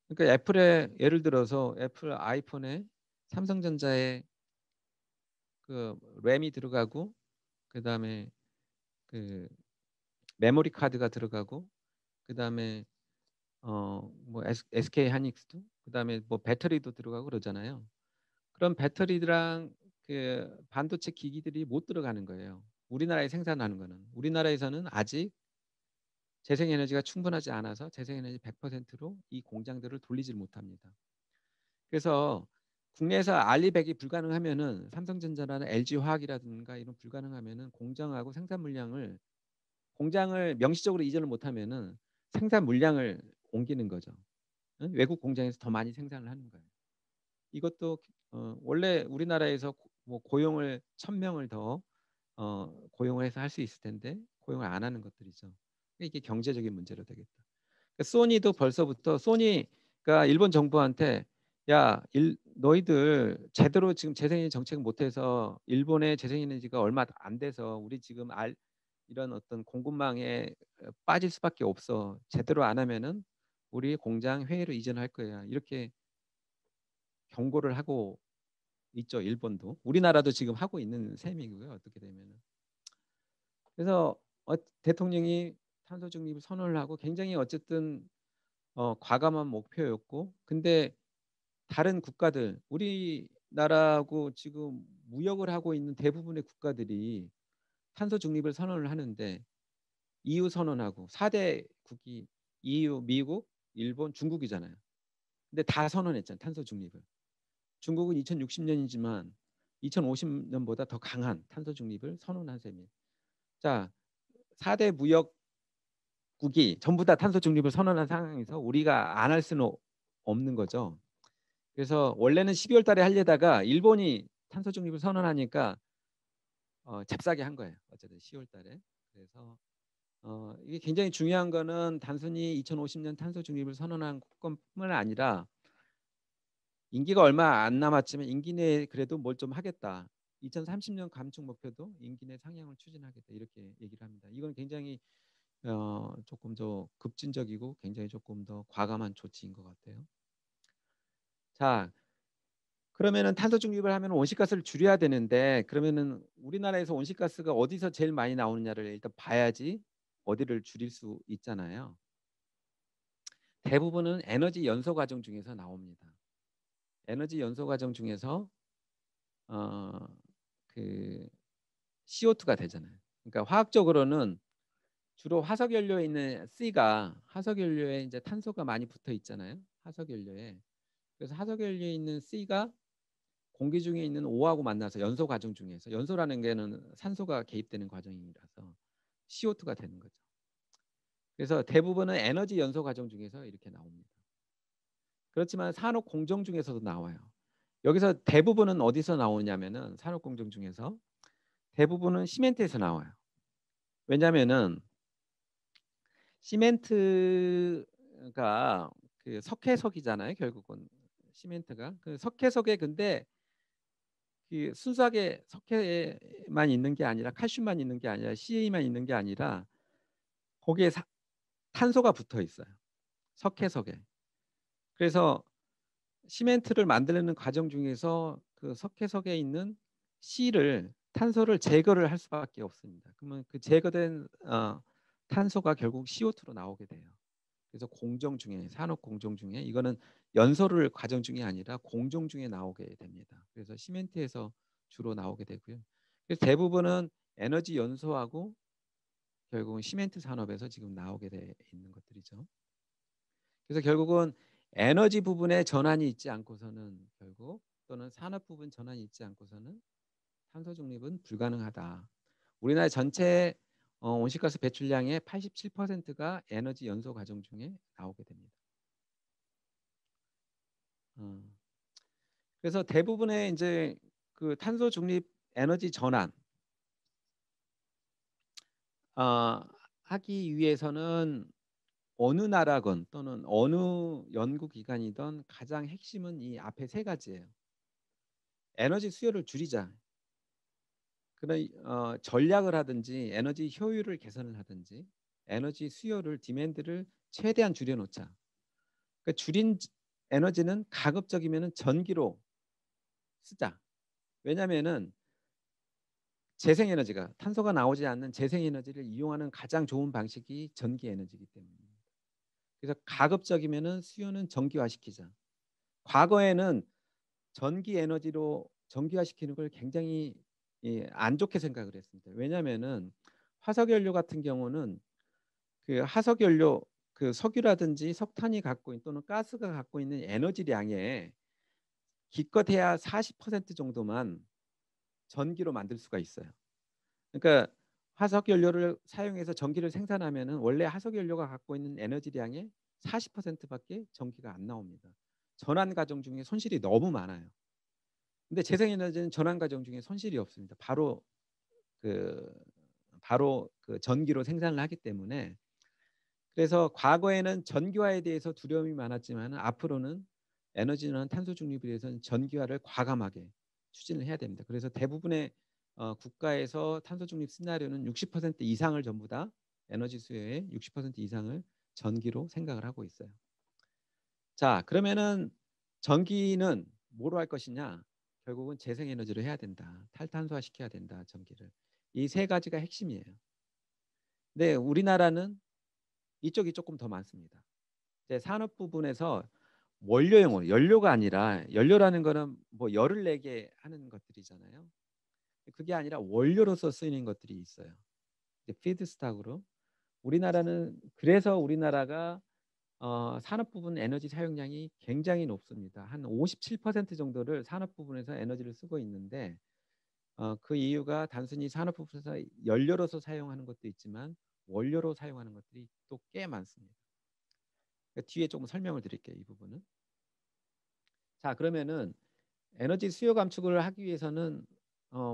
그러니까 애플에, 예를 들어서 애플 아이폰에 삼성전자에 램이 들어가고, 그다음에 메모리 카드가 들어가고, 그다음에 뭐 SK 하이닉스도, 그다음에 뭐 배터리도 들어가고 그러잖아요. 그럼 배터리랑 반도체 기기들이 못 들어가는 거예요. 우리나라에 생산하는 거는. 우리나라에서는 아직 재생에너지가 충분하지 않아서 재생에너지 100%로 이 공장들을 돌리질 못합니다. 그래서 국내에서 알리백이 불가능하면은, 삼성전자나 LG화학이라든가 이런 불가능하면은 공장하고 생산 물량을, 공장을 명시적으로 이전을 못하면은 생산 물량을 옮기는 거죠. 외국 공장에서 더 많이 생산을 하는 거예요. 이것도 원래 우리나라에서 뭐 고용을 1000명을 더 고용을 해서 할 수 있을 텐데 고용을 안 하는 것들이죠. 이게 경제적인 문제로 되겠다. 그러니까 소니도 벌써부터, 소니가 일본 정부한테 너희들 제대로 지금 재생에너지 정책 못해서 일본의 재생에너지가 얼마 안 돼서 우리 지금 이런 어떤 공급망에 빠질 수밖에 없어. 제대로 안 하면은 우리 공장 회의로 이전할 거야. 이렇게 경고를 하고 있죠. 일본도. 우리나라도 지금 하고 있는 셈이고요. 어떻게 되면은. 그래서 대통령이 탄소 중립을 선언을 하고 굉장히 어쨌든 과감한 목표였고, 근데 다른 국가들, 우리나라하고 지금 무역을 하고 있는 대부분의 국가들이 탄소 중립을 선언을 하는데, EU 선언하고 4대국이 EU, 미국, 일본, 중국이잖아요. 근데 다 선언했잖아요. 탄소 중립을. 중국은 2060년이지만 2050년보다 더 강한 탄소 중립을 선언한 셈이에요. 자, 4대 무역국이 전부 다 탄소 중립을 선언한 상황에서 우리가 안 할 수는 없는 거죠. 그래서 원래는 12월 달에 하려다가 일본이 탄소 중립을 선언하니까 잽싸게 한 거예요. 어쨌든 10월 달에. 그래서 이게 굉장히 중요한 거는 단순히 2050년 탄소 중립을 선언한 것뿐만 아니라 임기가 얼마 안 남았지만 임기 내에 그래도 뭘 좀 하겠다. 2030년 감축 목표도 임기 내 상향을 추진하겠다. 이렇게 얘기를 합니다. 이건 굉장히 조금 더 급진적이고 굉장히 조금 더 과감한 조치인 것 같아요. 자, 그러면은 탄소 중립을 하면 온실가스를 줄여야 되는데 그러면은 우리나라에서 온실가스가 어디서 제일 많이 나오느냐를 일단 봐야지 어디를 줄일 수 있잖아요. 대부분은 에너지 연소 과정 중에서 나옵니다. 에너지 연소 과정 중에서 그 CO2가 되잖아요. 그러니까 화학적으로는 주로 화석 연료에 있는 C가 화석 연료에 이제 탄소가 많이 붙어 있잖아요. 화석 연료에. 그래서 화석 연료에 있는 C가 공기 중에 있는 O하고 만나서 연소 과정 중에서 연소라는 게는 산소가 개입되는 과정이라서 CO2가 되는 거죠. 그래서 대부분은 에너지 연소 과정 중에서 이렇게 나옵니다. 그렇지만 산업 공정 중에서도 나와요. 여기서 대부분은 어디서 나오냐면은 산업 공정 중에서 대부분은 시멘트에서 나와요. 왜냐면은 시멘트가 그 석회석이잖아요. 결국은 시멘트가 그 석회석에 근데 그 순수하게 석회만 있는 게 아니라 칼슘만 있는 게 아니라 CA만 있는 게 아니라 거기에 탄소가 붙어 있어요. 석회석에. 그래서 시멘트를 만드는 과정 중에서 그 석회석에 있는 C를 탄소를 제거를 할 수밖에 없습니다. 그러면 그 제거된 탄소가 결국 CO2로 나오게 돼요. 그래서 공정 중에 산업 공정 중에 이거는 연소를 과정 중에 아니라 공정 중에 나오게 됩니다. 그래서 시멘트에서 주로 나오게 되고요. 그래서 대부분은 에너지 연소하고 결국은 시멘트 산업에서 지금 나오게 돼 있는 것들이죠. 그래서 결국은 에너지 부분에 전환이 있지 않고서는 결국 또는 산업 부분 전환이 있지 않고서는 탄소 중립은 불가능하다. 우리나라 전체 온실가스 배출량의 87%가 에너지 연소 과정 중에 나오게 됩니다. 그래서 대부분의 이제 그 탄소 중립 에너지 전환 하기 위해서는 어느 나라건 또는 어느 연구기관이든 가장 핵심은 이 앞에 세 가지예요. 에너지 수요를 줄이자. 그런 전략을 하든지 에너지 효율을 개선을 하든지 에너지 수요를 디맨드를 최대한 줄여놓자. 그러니까 줄인 에너지는 가급적이면 전기로 쓰자. 왜냐하면은 재생에너지가 탄소가 나오지 않는 재생에너지를 이용하는 가장 좋은 방식이 전기에너지이기 때문입니다. 그래서 가급적이면은 수요는 전기화시키자. 과거에는 전기에너지로 전기화시키는 걸 굉장히 안 좋게 생각을 했습니다. 왜냐하면은 화석연료 같은 경우는 그 화석연료 그 석유라든지 석탄이 갖고 있는 또는 가스가 갖고 있는 에너지량에 기껏해야 40% 정도만 전기로 만들 수가 있어요. 그러니까 화석 연료를 사용해서 전기를 생산하면은 원래 화석 연료가 갖고 있는 에너지량의 40%밖에 전기가 안 나옵니다. 전환 과정 중에 손실이 너무 많아요. 근데 재생에너지는 전환 과정 중에 손실이 없습니다. 그 바로 그 전기로 생산을 하기 때문에 그래서 과거에는 전기화에 대해서 두려움이 많았지만 앞으로는 에너지는 탄소 중립에 대해서는 전기화를 과감하게 추진을 해야 됩니다. 그래서 대부분의 국가에서 탄소 중립 시나리오는 60% 이상을 전부 다 에너지 수요의 60% 이상을 전기로 생각을 하고 있어요. 자, 그러면은 전기는 뭐로 할 것이냐? 결국은 재생에너지로 해야 된다. 탈탄소화 시켜야 된다. 전기를. 이 세 가지가 핵심이에요. 근데 우리나라는 이쪽이 조금 더 많습니다. 이제 산업 부분에서 원료용으로 연료가 아니라 연료라는 거는 뭐 열을 내게 하는 것들이잖아요. 그게 아니라 원료로서 쓰이는 것들이 있어요. 피드스탁으로 우리나라는 그래서 우리나라가 산업 부분 에너지 사용량이 굉장히 높습니다. 한 57% 정도를 산업 부분에서 에너지를 쓰고 있는데 그 이유가 단순히 산업 부분에서 연료로서 사용하는 것도 있지만 원료로 사용하는 것들이 또 꽤 많습니다. 그러니까 뒤에 조금 설명을 드릴게요. 이 부분은. 자, 그러면은 에너지 수요 감축을 하기 위해서는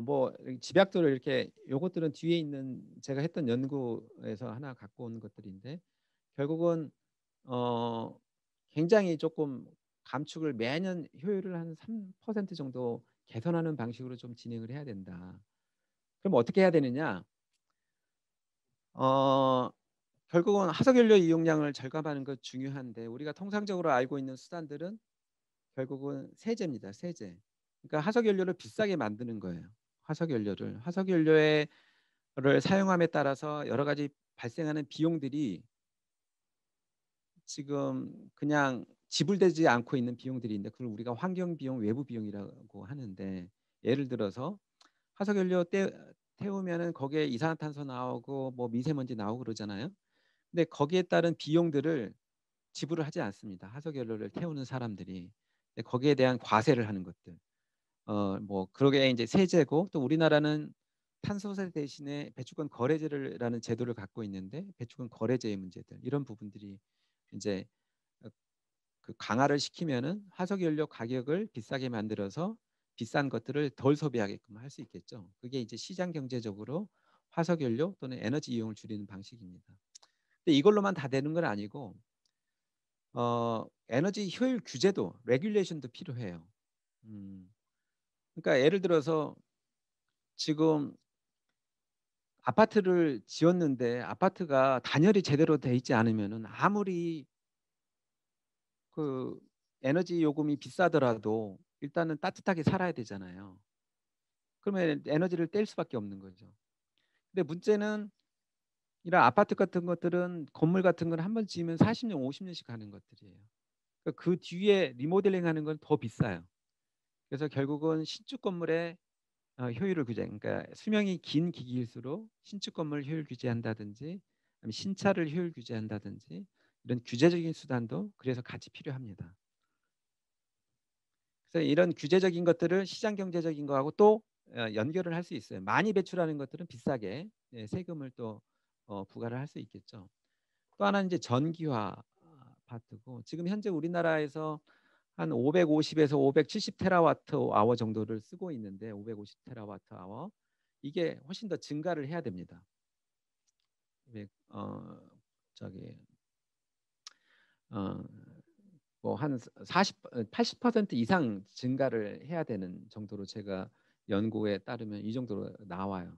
뭐 집약도를 이렇게 요것들은 뒤에 있는 제가 했던 연구에서 하나 갖고 온 것들인데 결국은 어 굉장히 조금 감축을 매년 효율을 한 3% 정도 개선하는 방식으로 좀 진행을 해야 된다. 그럼 어떻게 해야 되느냐? 어 결국은 화석연료 이용량을 절감하는 것 중요한데 우리가 통상적으로 알고 있는 수단들은 결국은 세제입니다. 세제. 그러니까 화석연료를 비싸게 만드는 거예요. 화석연료를. 화석연료를 사용함에 따라서 여러 가지 발생하는 비용들이 지금 그냥 지불되지 않고 있는 비용들인데 그걸 우리가 환경 비용, 외부 비용이라고 하는데 예를 들어서 화석연료 태우면은 거기에 이산화탄소 나오고 뭐 미세먼지 나오고 그러잖아요. 근데 거기에 따른 비용들을 지불을 하지 않습니다. 화석연료를 태우는 사람들이. 근데 거기에 대한 과세를 하는 것들. 뭐 그러게 이제 세제고 또 우리나라는 탄소세 대신에 배출권 거래제라는 제도를 갖고 있는데 배출권 거래제의 문제들 이런 부분들이 이제 어 그 강화를 시키면은 화석연료 가격을 비싸게 만들어서 비싼 것들을 덜 소비하게끔 할 수 있겠죠. 그게 이제 시장 경제적으로 화석연료 또는 에너지 이용을 줄이는 방식입니다. 근데 이걸로만 다 되는 건 아니고 에너지 효율 규제도 레귤레이션도 필요해요. 음. 그러니까 예를 들어서 지금 아파트를 지었는데 아파트가 단열이 제대로 돼 있지 않으면은 아무리 그 에너지 요금이 비싸더라도 일단은 따뜻하게 살아야 되잖아요. 그러면 에너지를 뗄 수밖에 없는 거죠. 근데 문제는 이런 아파트 같은 것들은 건물 같은 건 한 번 지으면 40년, 50년씩 가는 것들이에요. 그 뒤에 리모델링 하는 건 더 비싸요. 그래서 결국은 신축 건물의 효율을 규제 그러니까 수명이 긴 기기일수록 신축 건물 효율 규제한다든지 아니면 신차를 효율 규제한다든지 이런 규제적인 수단도 그래서 같이 필요합니다. 그래서 이런 규제적인 것들을 시장 경제적인 거하고 또 연결을 할 수 있어요. 많이 배출하는 것들은 비싸게 세금을 또 부과를 할 수 있겠죠. 또 하나는 이제 전기화 파트고 지금 현재 우리나라에서 한 550에서 570 테라와트 아워 정도를 쓰고 있는데 550 테라와트 아워 이게 훨씬 더 증가를 해야 됩니다. 저기 어 뭐 한 40, 80% 이상 증가를 해야 되는 정도로 제가 연구에 따르면 이 정도로 나와요.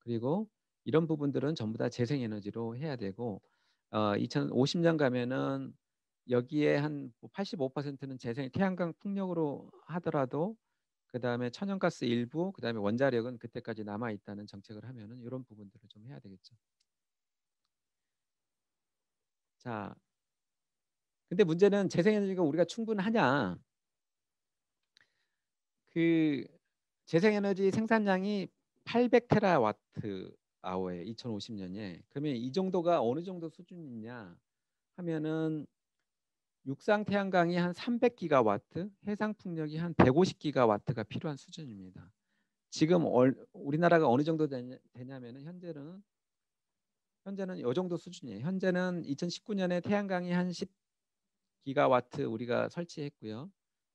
그리고 이런 부분들은 전부 다 재생에너지로 해야 되고 2050년 가면은 여기에 한 85%는 재생 태양광 풍력으로 하더라도 그다음에 천연가스 일부 그다음에 원자력은 그때까지 남아 있다는 정책을 하면은 이런 부분들을 좀 해야 되겠죠. 자, 근데 문제는 재생에너지가 우리가 충분하냐? 그 재생에너지 생산량이 800 테라와트 아워에 2050년에 그러면 이 정도가 어느 정도 수준이냐 하면은 육상 태양광이 한 300 기가와트, 해상 풍력이 한 150 기가와트가 필요한 수준입니다. 지금 우리나라가 어느 정도 되냐면은 현재는 이 정도 수준이에요. 현재는 2019년에 태양광이 한 10 기가와트 우리가 설치했고요.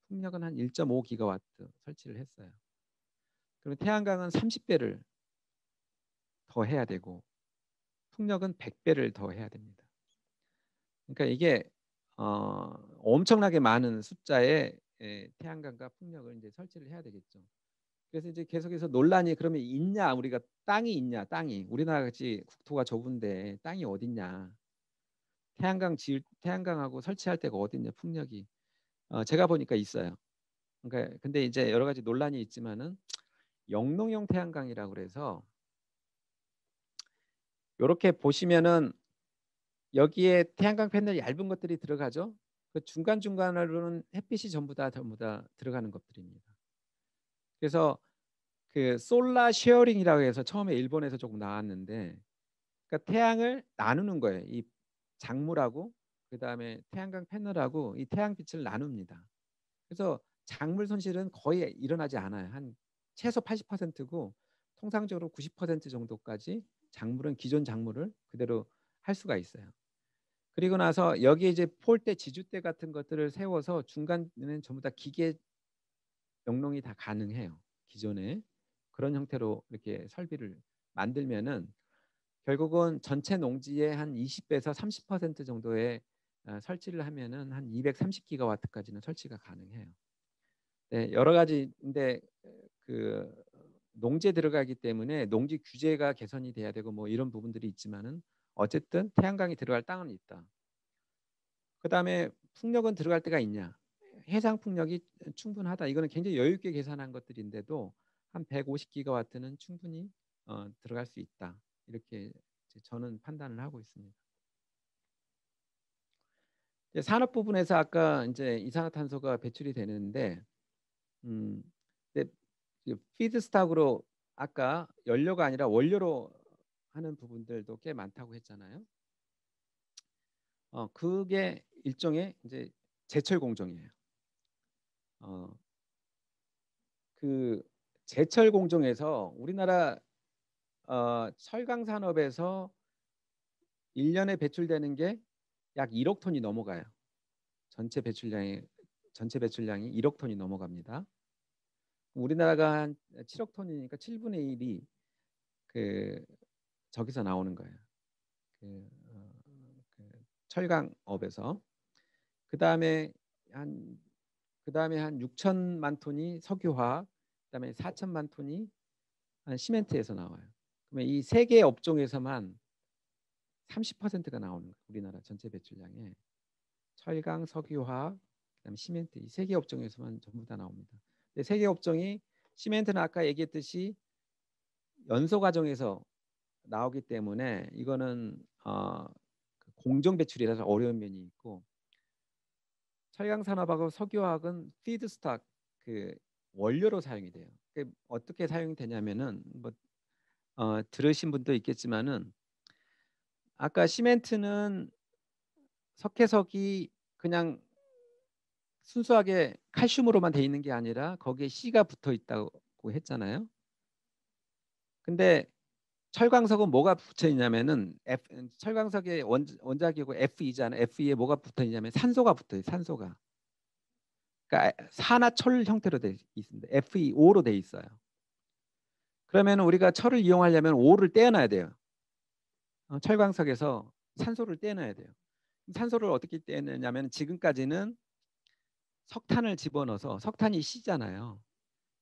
풍력은 한 1.5 기가와트 설치를 했어요. 그러면 태양광은 30배를 더 해야 되고 풍력은 100배를 더 해야 됩니다. 그러니까 이게 엄청나게 많은 숫자의 태양광과 풍력을 이제 설치를 해야 되겠죠. 그래서 이제 계속해서 논란이 그러면 있냐 우리가 땅이 있냐 땅이 우리나라 같이 국토가 좁은데 땅이 어딨냐 태양광하고 설치할 데가 어딨냐 풍력이 제가 보니까 있어요. 그러니까 근데 이제 여러 가지 논란이 있지만은 영농형 태양광이라고 그래서 이렇게 보시면은 여기에 태양광 패널 얇은 것들이 들어가죠. 그 중간 중간으로는 햇빛이 전부 다 들어가는 것들입니다. 그래서 그 솔라 쉐어링이라고 해서 처음에 일본에서 조금 나왔는데 그러니까 태양을 나누는 거예요. 이 작물하고 그다음에 태양광 패널하고 이 태양빛을 나눕니다. 그래서 작물 손실은 거의 일어나지 않아요. 한 최소 80%고 통상적으로 90% 정도까지 작물은 기존 작물을 그대로 할 수가 있어요. 그리고 나서 여기에 이제 폴대, 지주대 같은 것들을 세워서 중간에는 전부 다 기계 용농이 다 가능해요. 기존에 그런 형태로 이렇게 설비를 만들면은 결국은 전체 농지의 한 20에서 30% 정도의 설치를 하면은 한 230기가와트까지는 설치가 가능해요. 네, 여러 가지인데 그 농지에 들어가기 때문에 농지 규제가 개선이 돼야 되고 뭐 이런 부분들이 있지만은 어쨌든 태양광이 들어갈 땅은 있다. 그다음에 풍력은 들어갈 데가 있냐? 해상 풍력이 충분하다. 이거는 굉장히 여유 있게 계산한 것들인데도 한 150기가와트는 충분히 들어갈 수 있다. 이렇게 저는 판단을 하고 있습니다. 산업 부분에서 아까 이제 이산화탄소가 배출이 되는데, 근데 피드스탁으로 아까 연료가 아니라 원료로 하는 부분들도 꽤 많다고 했잖아요. 그게 일종의 이제 제철 공정이에요. 그 제철 공정에서 우리나라 철강 산업에서 1년에 배출되는 게 약 1억 톤이 넘어가요. 전체 배출량이 1억 톤이 넘어갑니다. 우리나라가 한 7억 톤이니까 7분의 1이 그 저기서 나오는 거예요. 그, 그 철강업에서. 그다음에 한 그다음에 한 6천만 톤이 석유화학, 그다음에 4천만 톤이 한 시멘트에서 나와요. 그러면 이 세 개 업종에서만 30%가 나오는 거예요. 우리나라 전체 배출량에 철강, 석유화학, 그다음에 시멘트 이 세 개 업종에서만 전부 다 나옵니다. 세 개 업종이 시멘트는 아까 얘기했듯이 연소 과정에서 나오기 때문에 이거는 공정 배출이라서 어려운 면이 있고, 철강 산업하고 석유화학은 피드스탁 그 원료로 사용이 돼요. 어떻게 사용이 되냐면은 뭐 들으신 분도 있겠지만은 아까 시멘트는 석회석이 그냥 순수하게 칼슘으로만 돼 있는 게 아니라 거기에 C가 붙어 있다고 했잖아요. 근데 철광석은 뭐가 붙어 있냐면은 철광석의 원자기구 Fe잖아요. Fe에 뭐가 붙어 있냐면 산소가 붙어 있어요. 산소가. 그러니까 산화철 형태로 돼 있습니다. FeO로 돼 있어요. 그러면 우리가 철을 이용하려면 O를 떼어놔야 돼요. 철광석에서 산소를 떼어놔야 돼요. 산소를 어떻게 떼느냐면 지금까지는 석탄을 집어넣어서 석탄이 C잖아요.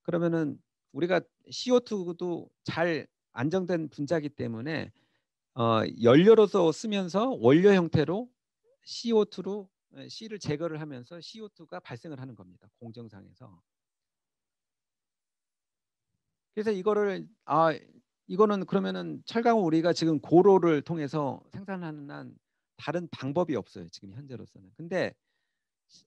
그러면은 우리가 CO2도 잘 안정된 분자기 때문에 연료로서 쓰면서 원료 형태로 CO2로 C를 제거를 하면서 CO2가 발생을 하는 겁니다. 공정상에서. 그래서 이거는 그러면은 철강을 우리가 지금 고로를 통해서 생산하는 한 다른 방법이 없어요. 지금 현재로서는. 근데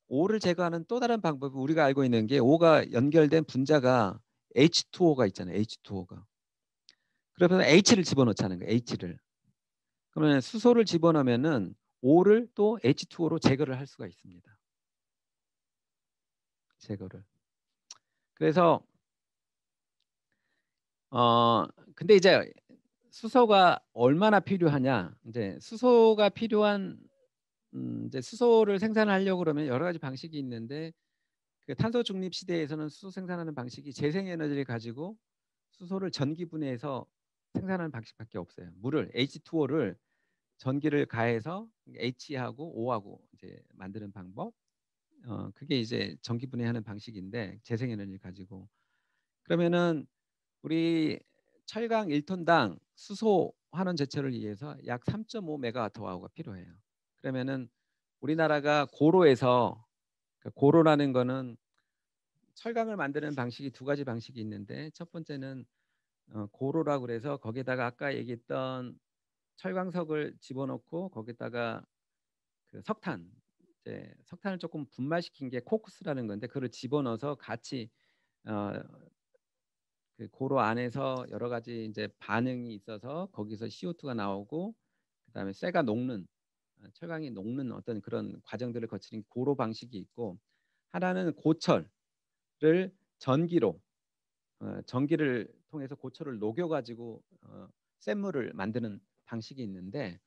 O를 제거하는 또 다른 방법이 우리가 알고 있는 게 O가 연결된 분자가 H2O가 있잖아요. H2O가. 그래서 H를 집어넣자는 거예요. H를. 그러면 수소를 집어넣으면은 O를 또 H2O로 제거를 할 수가 있습니다. 제거를. 그래서 근데 이제 수소가 얼마나 필요하냐? 이제 수소가 필요한 이제 수소를 생산하려고 그러면 여러 가지 방식이 있는데 그 탄소 중립 시대에서는 수소 생산하는 방식이 재생에너지를 가지고 수소를 전기 분해해서 생산하는 방식밖에 없어요. 물을 H2O를 전기를 가해서 H하고 O하고 이제 만드는 방법. 그게 이제 전기 분해하는 방식인데 재생에너지를 가지고 그러면은 우리 철강 1톤당 수소 환원 제철을 위해서 약 3.5메가와트가 필요해요. 그러면은 우리나라가 고로에서 고로라는 거는 철강을 만드는 방식이 두 가지 방식이 있는데 첫 번째는 고로라고 그래서 거기다가 아까 얘기했던 철광석을 집어넣고 거기다가 그 석탄 이제 석탄을 조금 분말시킨 게 코크스라는 건데 그걸 집어넣어서 같이 어, 그 고로 안에서 여러 가지 이제 반응이 있어서 거기서 CO2가 나오고 그다음에 쇠가 녹는 철강이 녹는 어떤 그런 과정들을 거치는 고로 방식이 있고 하나는 고철을 전기로 전기를 통해서 고철을 녹여가지고 샘물을 만드는 방식이 있는데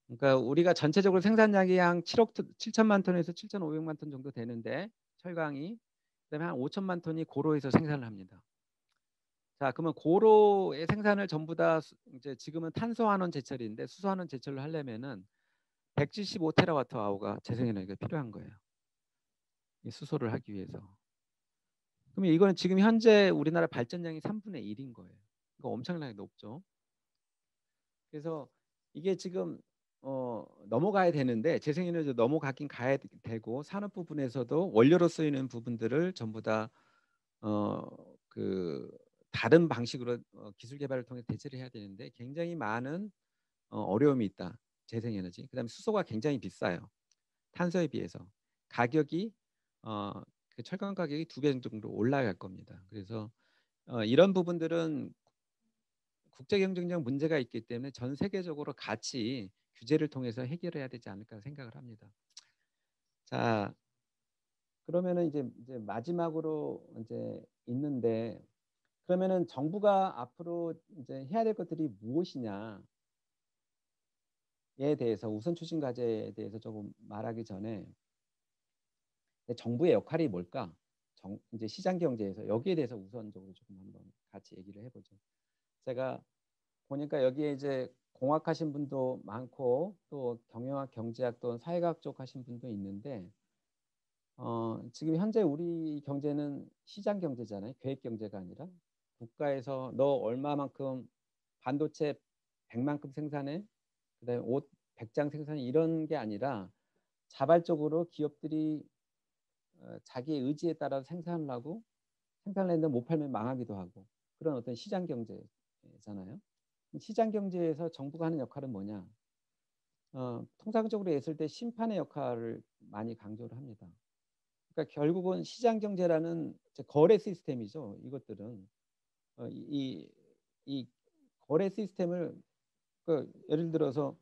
그러니까 우리가 전체적으로 생산량이 한 7천만 톤에서 7,500만 톤 정도 되는데 철강이 그다음에 한 5천만 톤이 고로에서 생산을 합니다. 자, 그러면 고로의 생산을 전부 다 이제 지금은 탄소환원 제철인데 수소환원 제철로 하려면은 175 테라와트 아워가 재생에너지가 필요한 거예요. 이 수소를 하기 위해서. 그러면 이거는 지금 현재 우리나라 발전량이 3분의 1인 거예요. 이거 엄청나게 높죠. 그래서 이게 지금 넘어가야 되는데 재생에너지 넘어가긴 가야 되고 산업 부분에서도 원료로 쓰이는 부분들을 전부 다 그 다른 방식으로 기술 개발을 통해 대체를 해야 되는데 굉장히 많은 어려움이 있다. 재생에너지. 그다음에 수소가 굉장히 비싸요. 탄소에 비해서 가격이 그 철강 가격이 2배 정도 올라갈 겁니다. 그래서 이런 부분들은 국제 경쟁력 문제가 있기 때문에 전 세계적으로 같이 규제를 통해서 해결해야 되지 않을까 생각을 합니다. 자, 그러면은 이제 마지막으로 이제 있는데 그러면은 정부가 앞으로 이제 해야 될 것들이 무엇이냐에 대해서 우선 추진 과제에 대해서 조금 말하기 전에 정부의 역할이 뭘까? 이제 시장 경제에서 여기에 대해서 우선적으로 조금 한번 같이 얘기를 해보죠. 제가 보니까 여기에 이제 공학하신 분도 많고 또 경영학, 경제학 또 사회과학 쪽 하신 분도 있는데 지금 현재 우리 경제는 시장 경제잖아요. 계획 경제가 아니라 국가에서 너 얼마만큼 반도체 100만큼 생산해, 그다음에 옷 100장 생산해 이런 게 아니라 자발적으로 기업들이 자기의 의지에 따라 생산을 하고 생산을 했는데 못 팔면 망하기도 하고 그런 어떤 시장 경제잖아요. 시장 경제에서 정부가 하는 역할은 뭐냐? 통상적으로 했을 때 심판의 역할을 많이 강조를 합니다. 그러니까 결국은 시장 경제라는 거래 시스템이죠. 이것들은 이 거래 시스템을 예를 들어서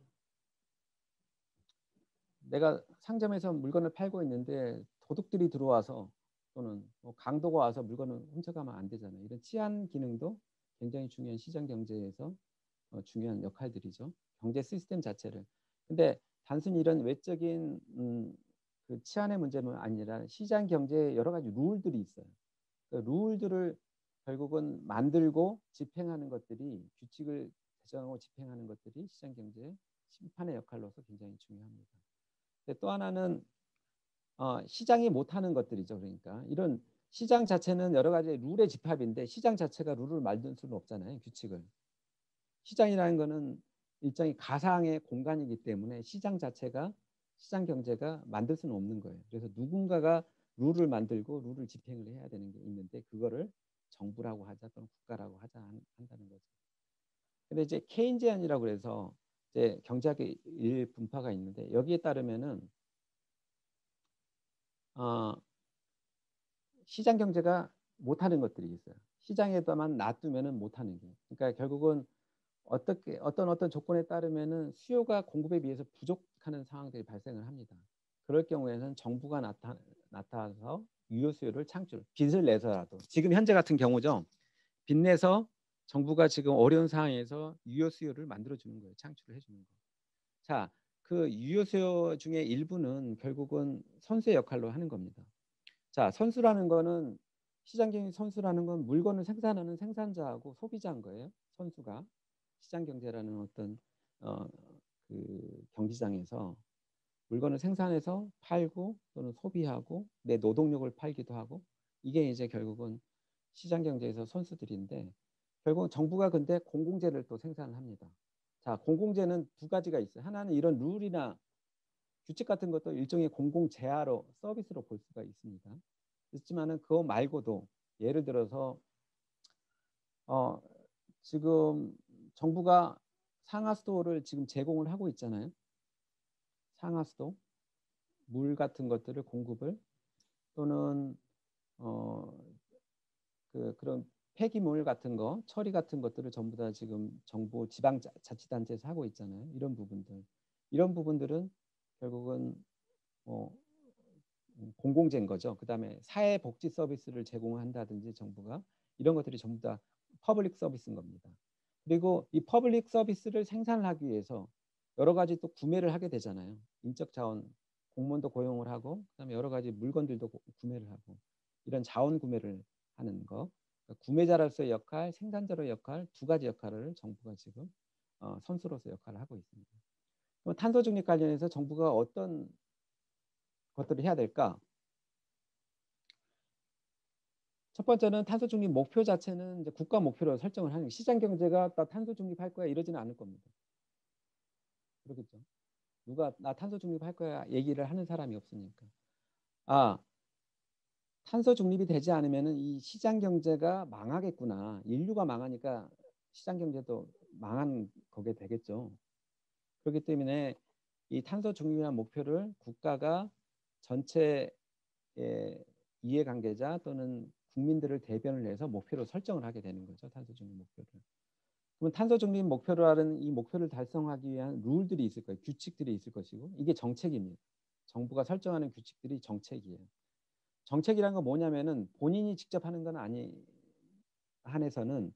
내가 상점에서 물건을 팔고 있는데 도둑들이 들어와서 또는 뭐 강도가 와서 물건을 훔쳐가면 안 되잖아요. 이런 치안 기능도 굉장히 중요한 시장 경제에서 중요한 역할들이죠. 경제 시스템 자체를. 근데 단순히 이런 외적인 그 치안의 문제는 아니라 시장 경제에 여러 가지 룰들이 있어요. 그 룰들을 결국은 만들고 집행하는 것들이 규칙을 제정하고 집행하는 것들이 시장 경제 심판의 역할로서 굉장히 중요합니다. 근데 또 하나는 시장이 못하는 것들이죠. 그러니까 이런 시장 자체는 여러 가지 룰의 집합인데 시장 자체가 룰을 만들 수는 없잖아요. 규칙을. 시장이라는 거는 일종의 가상의 공간이기 때문에 시장 자체가 시장 경제가 만들 수는 없는 거예요. 그래서 누군가가 룰을 만들고 룰을 집행을 해야 되는 게 있는데 그거를 정부라고 하자 또는 국가라고 하자 한다는 거죠. 근데 이제 케인지안이라고 해서 이제 경제학의 일 분파가 있는데 여기에 따르면은 어, 시장 경제가 못하는 것들이 있어요. 시장에다만 놔두면은 못하는 게. 그러니까 결국은 어떤 조건에 따르면은 수요가 공급에 비해서 부족하는 상황들이 발생을 합니다. 그럴 경우에는 정부가 나타나서 유효 수요를 창출, 빚을 내서라도 지금 현재 같은 경우죠. 빚 내서 정부가 지금 어려운 상황에서 유효 수요를 만들어 주는 거예요. 창출을 해주는 거. 자, 그 유효 수요 중에 일부는 결국은 선수의 역할로 하는 겁니다. 자, 선수라는 거는 시장 경제 선수라는 건 물건을 생산하는 생산자하고 소비자인 거예요. 선수가 시장 경제라는 어떤 어, 그 경기장에서 물건을 생산해서 팔고 또는 소비하고 내 노동력을 팔기도 하고 이게 이제 결국은 시장 경제에서 선수들인데 결국 정부가 근데 공공재를 또 생산을 합니다. 자, 공공재는 두 가지가 있어요. 하나는 이런 룰이나 규칙 같은 것도 일종의 공공재화로 서비스로 볼 수가 있습니다. 있지만은 그거 말고도 예를 들어서 어, 지금 정부가 상하수도를 지금 제공을 하고 있잖아요. 상하수도 물 같은 것들을 공급을 또는 어, 그런 폐기물 같은 거 처리 같은 것들을 전부 다 지금 정부 지방자치단체에서 하고 있잖아요. 이런 부분들은 결국은 어, 공공재인 거죠. 그다음에 사회복지 서비스를 제공한다든지 정부가 이런 것들이 전부 다 퍼블릭 서비스인 겁니다. 그리고 이 퍼블릭 서비스를 생산을 하기 위해서 여러 가지 또 구매를 하게 되잖아요. 인적 자원, 공무원도 고용을 하고 그다음에 여러 가지 물건들도 구매를 하고 이런 자원 구매를 하는 거. 그러니까 구매자로서의 역할, 생산자로의 역할, 두 가지 역할을 정부가 지금 선수로서 역할을 하고 있습니다. 그럼 탄소 중립 관련해서 정부가 어떤 것들을 해야 될까? 첫 번째는 탄소 중립 목표 자체는 이제 국가 목표로 설정을 하는, 시장 경제가 나 탄소 중립할 거야 이러지는 않을 겁니다. 그렇겠죠. 누가 나 탄소 중립할 거야 얘기를 하는 사람이 없으니까. 아, 탄소 중립이 되지 않으면은 이 시장 경제가 망하겠구나. 인류가 망하니까 시장 경제도 망한 거게 되겠죠. 그렇기 때문에 이 탄소 중립이라는 목표를 국가가 전체 이해관계자 또는 국민들을 대변을 해서 목표로 설정을 하게 되는 거죠. 탄소 중립 목표를. 그러면 탄소 중립 목표라는 이 목표를 달성하기 위한 룰들이 있을 거예요. 규칙들이 있을 것이고 이게 정책입니다. 정부가 설정하는 규칙들이 정책이에요. 정책이란 건 뭐냐면은 본인이 직접 하는 건 아니 한해서는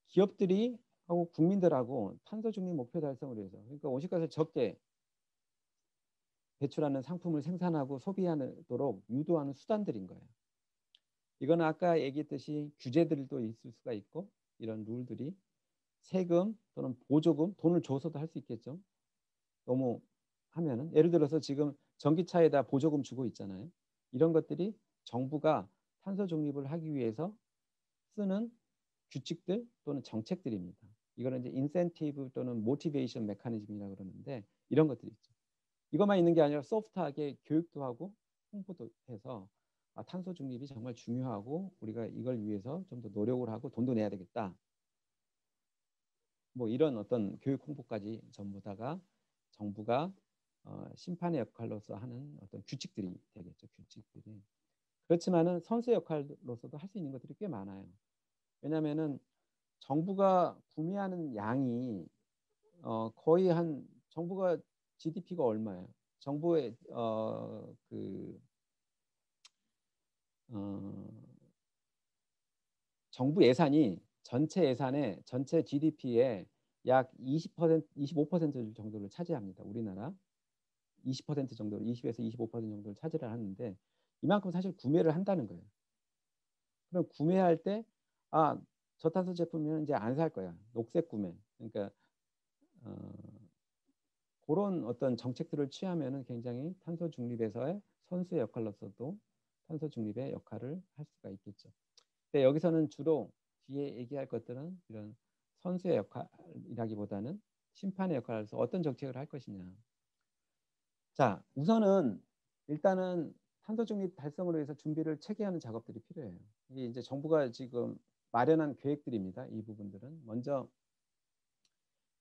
기업들이 하고 국민들하고 탄소 중립 목표 달성을 위해서, 그러니까 온실가스를 적게 배출하는 상품을 생산하고 소비하도록 유도하는 수단들인 거예요. 이거는 아까 얘기했듯이 규제들도 있을 수가 있고 이런 룰들이 세금 또는 보조금, 돈을 줘서도 할 수 있겠죠. 너무 하면은 예를 들어서 지금 전기차에다 보조금 주고 있잖아요. 이런 것들이 정부가 탄소 중립을 하기 위해서 쓰는 규칙들 또는 정책들입니다. 이거는 이제 인센티브 또는 모티베이션 메커니즘이라고 그러는데 이런 것들이 있죠. 이것만 있는 게 아니라 소프트하게 교육도 하고 홍보도 해서 탄소 중립이 정말 중요하고 우리가 이걸 위해서 좀 더 노력을 하고 돈도 내야 되겠다. 뭐 이런 어떤 교육 홍보까지 전부 다가 정부가 심판의 역할로서 하는 어떤 규칙들이 되겠죠. 규칙들이. 그렇지만은 선수의 역할로서도 할 수 있는 것들이 꽤 많아요. 왜냐하면은 정부가 구매하는 양이 거의 한 정부가 GDP가 얼마예요? 정부의 정부 예산이 전체 예산의 전체 GDP의 약 20%, 25% 정도를 차지합니다. 우리나라 20% 정도, 20에서 25% 정도를 차지를 하는데 이만큼 사실 구매를 한다는 거예요. 그럼 구매할 때 저탄소 제품이면 이제 안 살 거야. 녹색 구매. 그러니까 그런 어떤 정책들을 취하면은 굉장히 탄소 중립에서의 선수의 역할로서도 탄소 중립의 역할을 할 수가 있겠죠. 근데 여기서는 주로 뒤에 얘기할 것들은 이런 선수의 역할이라기보다는 심판의 역할에서 어떤 정책을 할 것이냐. 자, 우선은 일단은 탄소 중립 달성을 위해서 준비를 체계하는 작업들이 필요해요. 이게 이제 정부가 지금 마련한 계획들입니다. 이 부분들은 먼저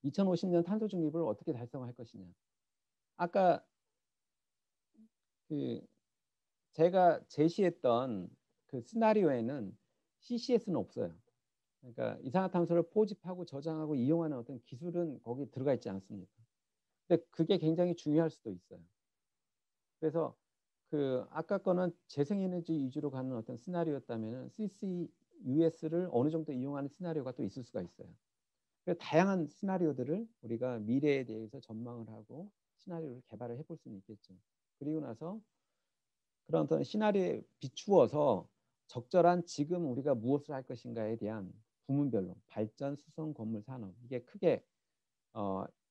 2050년 탄소 중립을 어떻게 달성할 것이냐. 아까 그 제가 제시했던 그 시나리오에는 CCS는 없어요. 그러니까 이산화탄소를 포집하고 저장하고 이용하는 어떤 기술은 거기 들어가 있지 않습니다. 근데 그게 굉장히 중요할 수도 있어요. 그래서 그 아까 거는 재생에너지 위주로 가는 어떤 시나리오였다면 CCUS를 어느 정도 이용하는 시나리오가 또 있을 수가 있어요. 그래서 다양한 시나리오들을 우리가 미래에 대해서 전망을 하고 시나리오를 개발을 해볼 수는 있겠죠. 그리고 나서 그런 어떤 시나리오에 비추어서 적절한 지금 우리가 무엇을 할 것인가에 대한 부문별로 발전, 수송, 건물, 산업 이게 크게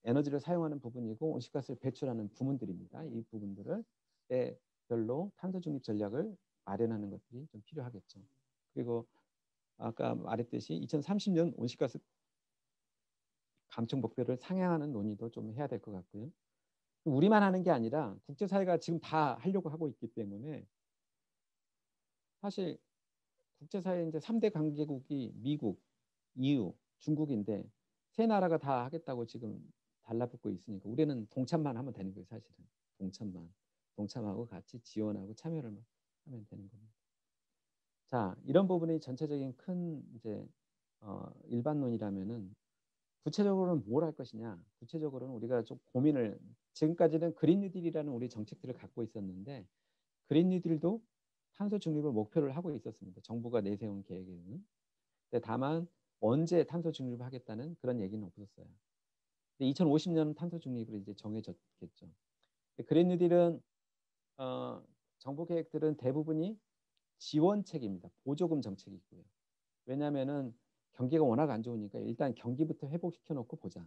에너지를 사용하는 부분이고 온실가스를 배출하는 부문들입니다. 이 부분들을 별로 탄소 중립 전략을 마련하는 것들이 좀 필요하겠죠. 그리고 아까 말했듯이 2030년 온실가스 감축 목표를 상향하는 논의도 좀 해야 될 것 같고요. 우리만 하는 게 아니라 국제사회가 지금 다 하려고 하고 있기 때문에 사실 국제사회 이제 3대 관계국이 미국, EU, 중국인데 세 나라가 다 하겠다고 지금 달라붙고 있으니까 우리는 동참만 하면 되는 거예요. 사실은 동참하고 같이 지원하고 참여를 하면 되는 겁니다. 자, 이런 부분이 전체적인 큰 이제 일반론이라면은 구체적으로는 뭘 할 것이냐? 구체적으로는 우리가 좀 고민을 지금까지는 그린 뉴딜이라는 우리 정책들을 갖고 있었는데 그린 뉴딜도 탄소 중립을 목표를 하고 있었습니다. 정부가 내세운 계획에는. 근데 다만 언제 탄소 중립을 하겠다는 그런 얘기는 없었어요. 근데 2050년 탄소 중립으로 이제 정해졌겠죠. 그린 뉴딜은 정부 계획들은 대부분이 지원책입니다. 보조금 정책이고요. 왜냐하면은 경기가 워낙 안 좋으니까 일단 경기부터 회복시켜 놓고 보자.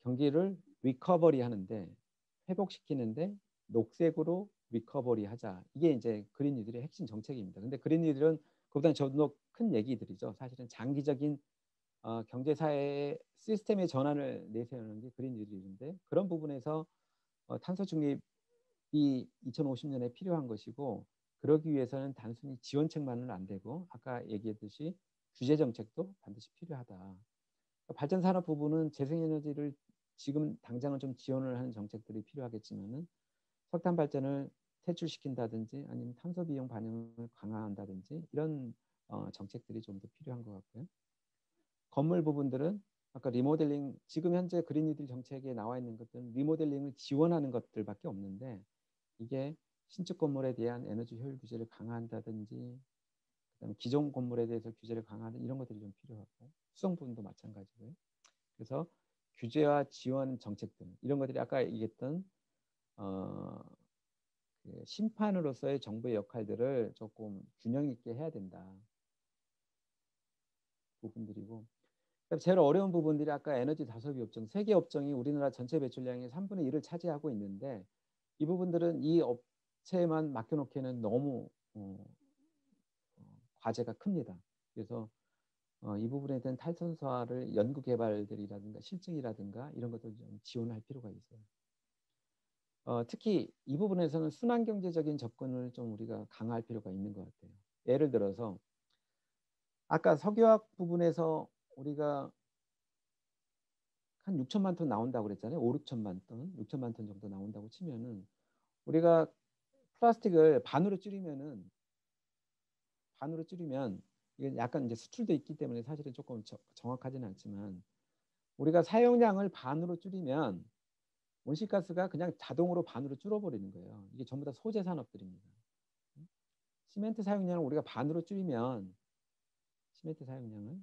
경기를 리커버리 하는데 회복시키는데 녹색으로 리커버리 하자. 이게 이제 그린 뉴딜의 핵심 정책입니다. 근데 그린 뉴딜은 그보다는 좀 더 큰 얘기들이죠. 사실은 장기적인 경제사회 시스템의 전환을 내세우는 게 그린 뉴딜인데 그런 부분에서 탄소 중립이 2050년에 필요한 것이고 그러기 위해서는 단순히 지원책만은 안 되고 아까 얘기했듯이 규제 정책도 반드시 필요하다. 발전 산업 부분은 재생에너지를 지금 당장은 좀 지원을 하는 정책들이 필요하겠지만은 석탄 발전을 퇴출시킨다든지 아니면 탄소 비용 반영을 강화한다든지 이런 정책들이 좀 더 필요한 것 같고요. 건물 부분들은 아까 리모델링 지금 현재 그린 뉴딜 정책에 나와 있는 것들은 리모델링을 지원하는 것들밖에 없는데 이게 신축 건물에 대한 에너지 효율 규제를 강화한다든지 그다음에 기존 건물에 대해서 규제를 강화하는 이런 것들이 좀 필요하고 수성 부분도 마찬가지고요. 그래서 규제와 지원 정책들 이런 것들이 아까 얘기했던 그 심판으로서의 정부의 역할들을 조금 균형 있게 해야 된다 부분들이고 제일 어려운 부분들이 아까 에너지 다소비 업종 세계 업종이 우리나라 전체 배출량의 3분의 1을 차지하고 있는데 이 부분들은 이 업체만 맡겨놓기에는 너무 과제가 큽니다. 그래서 이 부분에 대한 탈선소화를 연구개발들이라든가 실증이라든가 이런 것들 좀 지원할 필요가 있어요. 특히 이 부분에서는 순환경제적인 접근을 좀 우리가 강화할 필요가 있는 것 같아요. 예를 들어서 아까 석유화학 부분에서 우리가 한 6천만 톤 나온다고 그랬잖아요. 5, 6천만 톤, 6천만 톤 정도 나온다고 치면은 우리가 플라스틱을 반으로 줄이면 이게 약간 이제 수출돼 있기 때문에 사실은 조금 정확하지는 않지만 우리가 사용량을 반으로 줄이면 온실가스가 그냥 자동으로 반으로 줄어버리는 거예요. 이게 전부 다 소재 산업들입니다. 시멘트 사용량을 우리가 반으로 줄이면 시멘트 사용량을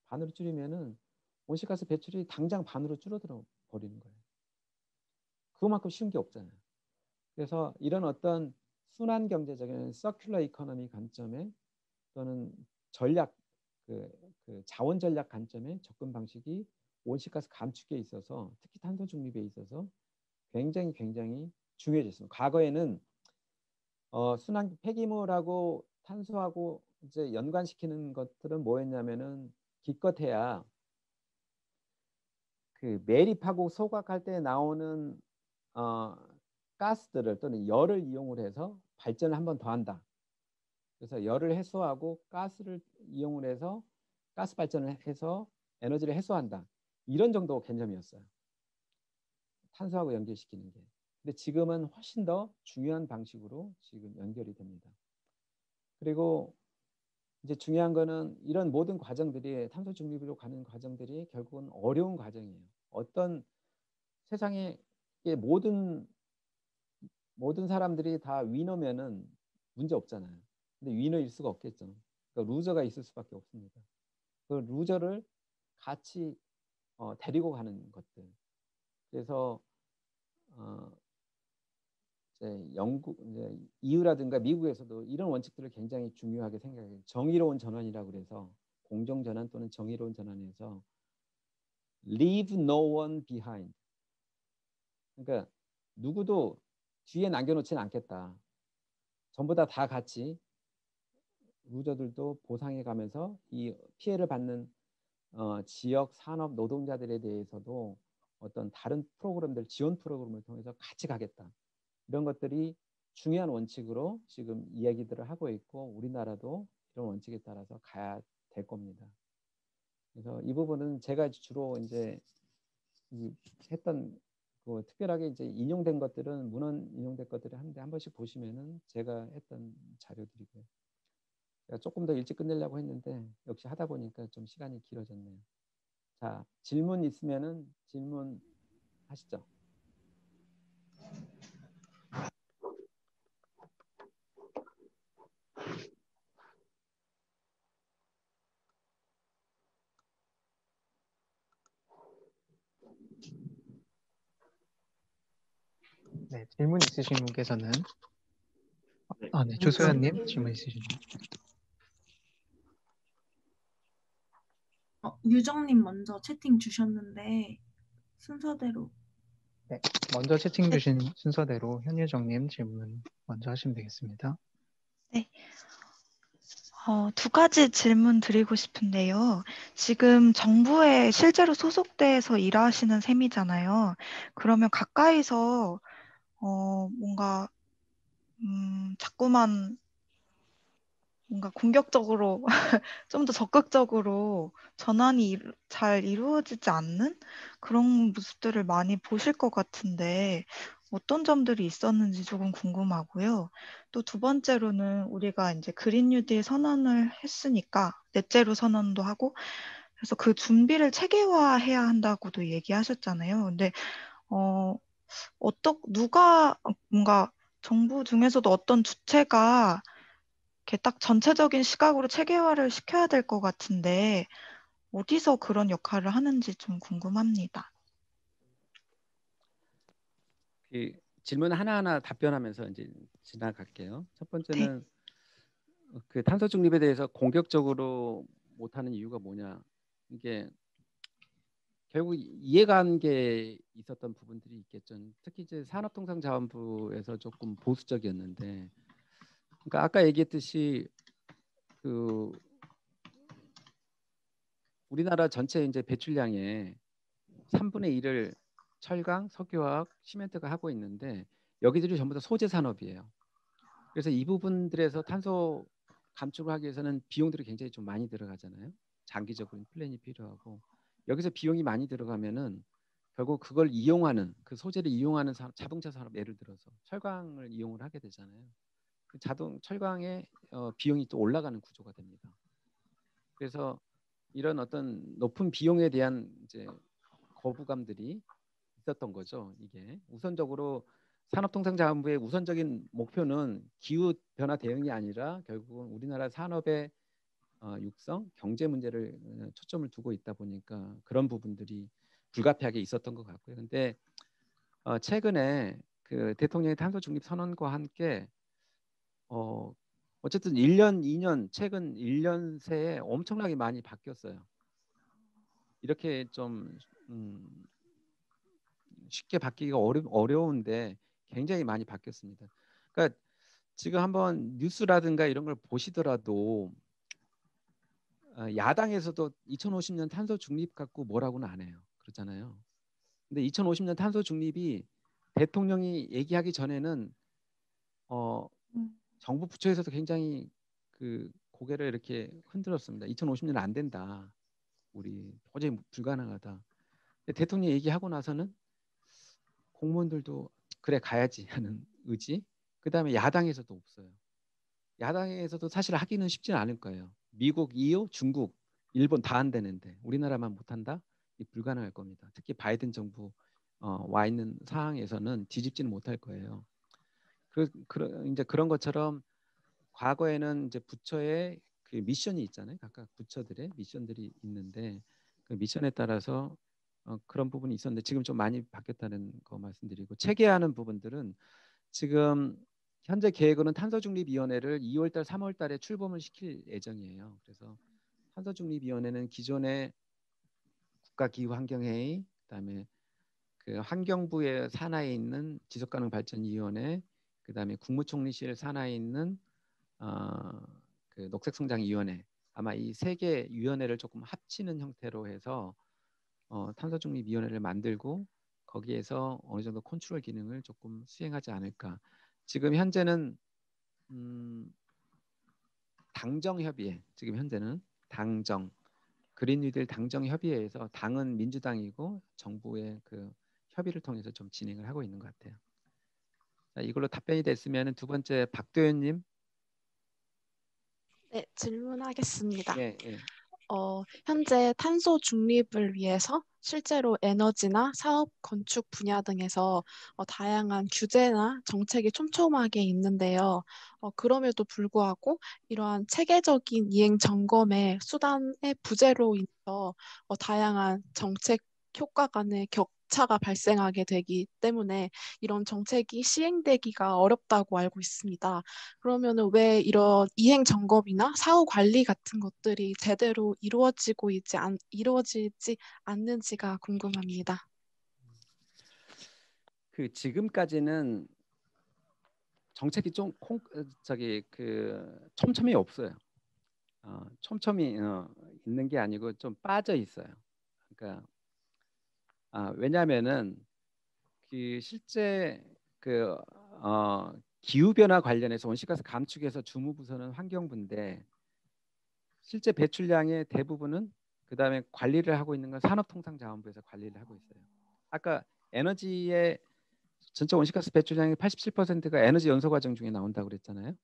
반으로 줄이면은 온실가스 배출이 당장 반으로 줄어들어 버리는 거예요. 그만큼 쉬운 게 없잖아요. 그래서 이런 어떤 순환 경제적인 서큘러 이코노미 관점에 또는 전략 그 자원 전략 관점의 접근 방식이 온실가스 감축에 있어서 특히 탄소 중립에 있어서 굉장히 중요해졌습니다. 과거에는 순환 폐기물하고 탄소하고 이제 연관시키는 것들은 뭐였냐면은 기껏해야 그 매립하고 소각할 때 나오는 가스들을 또는 열을 이용을 해서 발전을 한 번 더 한다. 그래서 열을 해소하고 가스를 이용을 해서 가스 발전을 해서 에너지를 해소한다. 이런 정도 개념이었어요. 탄소하고 연결시키는 게. 근데 지금은 훨씬 더 중요한 방식으로 지금 연결이 됩니다. 그리고 이제 중요한 거는 이런 모든 과정들이 탄소 중립으로 가는 과정들이 결국은 어려운 과정이에요. 어떤 세상에 모든 사람들이 다 위너면은 문제 없잖아요. 근데 위너일 수가 없겠죠. 그러니까 루저가 있을 수밖에 없습니다. 그 루저를 같이 데리고 가는 것들. 그래서 이제 이제 EU라든가 미국에서도 이런 원칙들을 굉장히 중요하게 생각해요. 정의로운 전환이라고 그래서 공정 전환 또는 정의로운 전환에서 leave no one behind. 그러니까 누구도 뒤에 남겨놓지는 않겠다. 전부 다 같이 루저들도 보상해 가면서 이 피해를 받는 지역 산업 노동자들에 대해서도 어떤 다른 프로그램들 지원 프로그램을 통해서 같이 가겠다. 이런 것들이 중요한 원칙으로 지금 이야기들을 하고 있고 우리나라도 이런 원칙에 따라서 가야 될 겁니다. 그래서 이 부분은 제가 주로 이제 했던 그 특별하게 이제 인용된 것들은 문헌 인용된 것들을 하는데 한 번씩 보시면은 제가 했던 자료들이고요. 제가 조금 더 일찍 끝내려고 했는데 역시 하다 보니까 좀 시간이 길어졌네요. 자, 질문 있으면은 질문 하시죠. 네, 질문 있으신 분께서는 네, 조소연님 질문 있으신가요? 유정님 먼저 채팅 주셨는데 순서대로. 네, 먼저 채팅 주신 순서대로 현유정님 질문 먼저 하시면 되겠습니다. 네. 두 가지 질문 드리고 싶은데요. 지금 정부에 실제로 소속돼서 일하시는 셈이잖아요. 그러면 가까이서 뭔가 자꾸만 뭔가 공격적으로 좀 더 적극적으로 전환이 잘 이루어지지 않는 그런 모습들을 많이 보실 것 같은데 어떤 점들이 있었는지 조금 궁금하고요. 또 두 번째로는 우리가 이제 그린 뉴딜 선언을 했으니까 넷제로 선언도 하고 그래서 그 준비를 체계화해야 한다고도 얘기하셨잖아요. 근데 누가 뭔가 정부 중에서도 어떤 주체가 이렇게 딱 전체적인 시각으로 체계화를 시켜야 될 것 같은데 어디서 그런 역할을 하는지 좀 궁금합니다. 그 질문 하나하나 답변하면서 이제 지나갈게요. 첫 네. 번째는 그 탄소 중립에 대해서 공격적으로 못하는 이유가 뭐냐. 이게 결국 이해관계에 있었던 부분들이 있겠죠. 특히 이제 산업통상자원부에서 조금 보수적이었는데, 그러니까 아까 얘기했듯이 그 우리나라 전체 이제 배출량의 3분의 1을 철강, 석유화학, 시멘트가 하고 있는데 여기들이 전부 다 소재 산업이에요. 그래서 이 부분들에서 탄소 감축을 하기 위해서는 비용들이 굉장히 좀 많이 들어가잖아요. 장기적인 플랜이 필요하고 여기서 비용이 많이 들어가면은 결국 그걸 이용하는 그 소재를 이용하는 자동차 산업 예를 들어서 철강을 이용을 하게 되잖아요. 그 철강의 비용이 또 올라가는 구조가 됩니다. 그래서 이런 어떤 높은 비용에 대한 이제 거부감들이 있었던 거죠. 이게 우선적으로 산업통상자원부의 우선적인 목표는 기후 변화 대응이 아니라 결국은 우리나라 산업의 육성, 경제 문제를 초점을 두고 있다 보니까 그런 부분들이 불가피하게 있었던 것 같고요. 근데 최근에 그 대통령의 탄소 중립 선언과 함께 어쨌든 1년, 2년, 최근 1년 새에 엄청나게 많이 바뀌었어요. 이렇게 좀 쉽게 바뀌기가 어려운데 굉장히 많이 바뀌었습니다. 그러니까 지금 한번 뉴스라든가 이런 걸 보시더라도 야당에서도 2050년 탄소 중립 갖고 뭐라고는 안 해요. 그렇잖아요. 근데 2050년 탄소 중립이 대통령이 얘기하기 전에는 정부 부처에서도 굉장히 그 고개를 이렇게 흔들었습니다. 2050년 안 된다. 우리 도저히 불가능하다. 근데 대통령이 얘기하고 나서는 공무원들도 그래 가야지 하는 의지. 그다음에 야당에서도 없어요. 야당에서도 사실 하기는 쉽지는 않을 거예요. 미국, EU, 중국, 일본 다 한다는데 우리나라만 못한다? 불가능할 겁니다. 특히 바이든 정부 와 있는 상황에서는 뒤집지는 못할 거예요. 이제 그런 것처럼 과거에는 이제 부처의 그 미션이 있잖아요. 각각 부처들의 미션들이 있는데 그 미션에 따라서 그런 부분이 있었는데 지금 좀 많이 바뀌었다는 거 말씀드리고 체계하는 부분들은 지금 현재 계획으로는 탄소중립위원회를 2월달, 3월달에 출범을 시킬 예정이에요. 그래서 탄소중립위원회는 기존의 국가기후환경회의, 그다음에 그 환경부의 산하에 있는 지속가능발전위원회, 그다음에 국무총리실 산하에 있는 그 녹색성장위원회, 아마 이 세 개 위원회를 조금 합치는 형태로 해서 탄소중립위원회를 만들고 거기에서 어느 정도 컨트롤 기능을 조금 수행하지 않을까. 지금 현재는 당정협의회, 지금 현재는 당정, 그린 뉴딜 당정협의회에서 당은 민주당이고 정부의 그 협의를 통해서 좀 진행을 하고 있는 것 같아요. 자, 이걸로 답변이 됐으면 두 번째 박도현님. 네, 질문하겠습니다. 예, 예. 현재 탄소 중립을 위해서 실제로 에너지나 사업, 건축 분야 등에서 다양한 규제나 정책이 촘촘하게 있는데요. 그럼에도 불구하고 이러한 체계적인 이행 점검의 수단의 부재로 인해서 다양한 정책 효과 간의 격차가 발생하게 되기 때문에 이런 정책이 시행되기가 어렵다고 알고 있습니다. 그러면은 왜 이런 이행 점검이나 사후 관리 같은 것들이 제대로 이루어지지 않는지가 궁금합니다. 그 지금까지는 정책이 좀 촘촘히 없어요. 촘촘히 있는 게 아니고 좀 빠져 있어요. 그러니까 왜냐하면은 그 실제 기후 변화 관련해서 온실가스 감축에서 주무부서는 환경부인데 실제 배출량의 대부분은 그다음에 관리를 하고 있는 건 산업통상자원부에서 관리를 하고 있어요. 아까 에너지의 전체 온실가스 배출량의 87%가 에너지 연소 과정 중에 나온다고 그랬잖아요.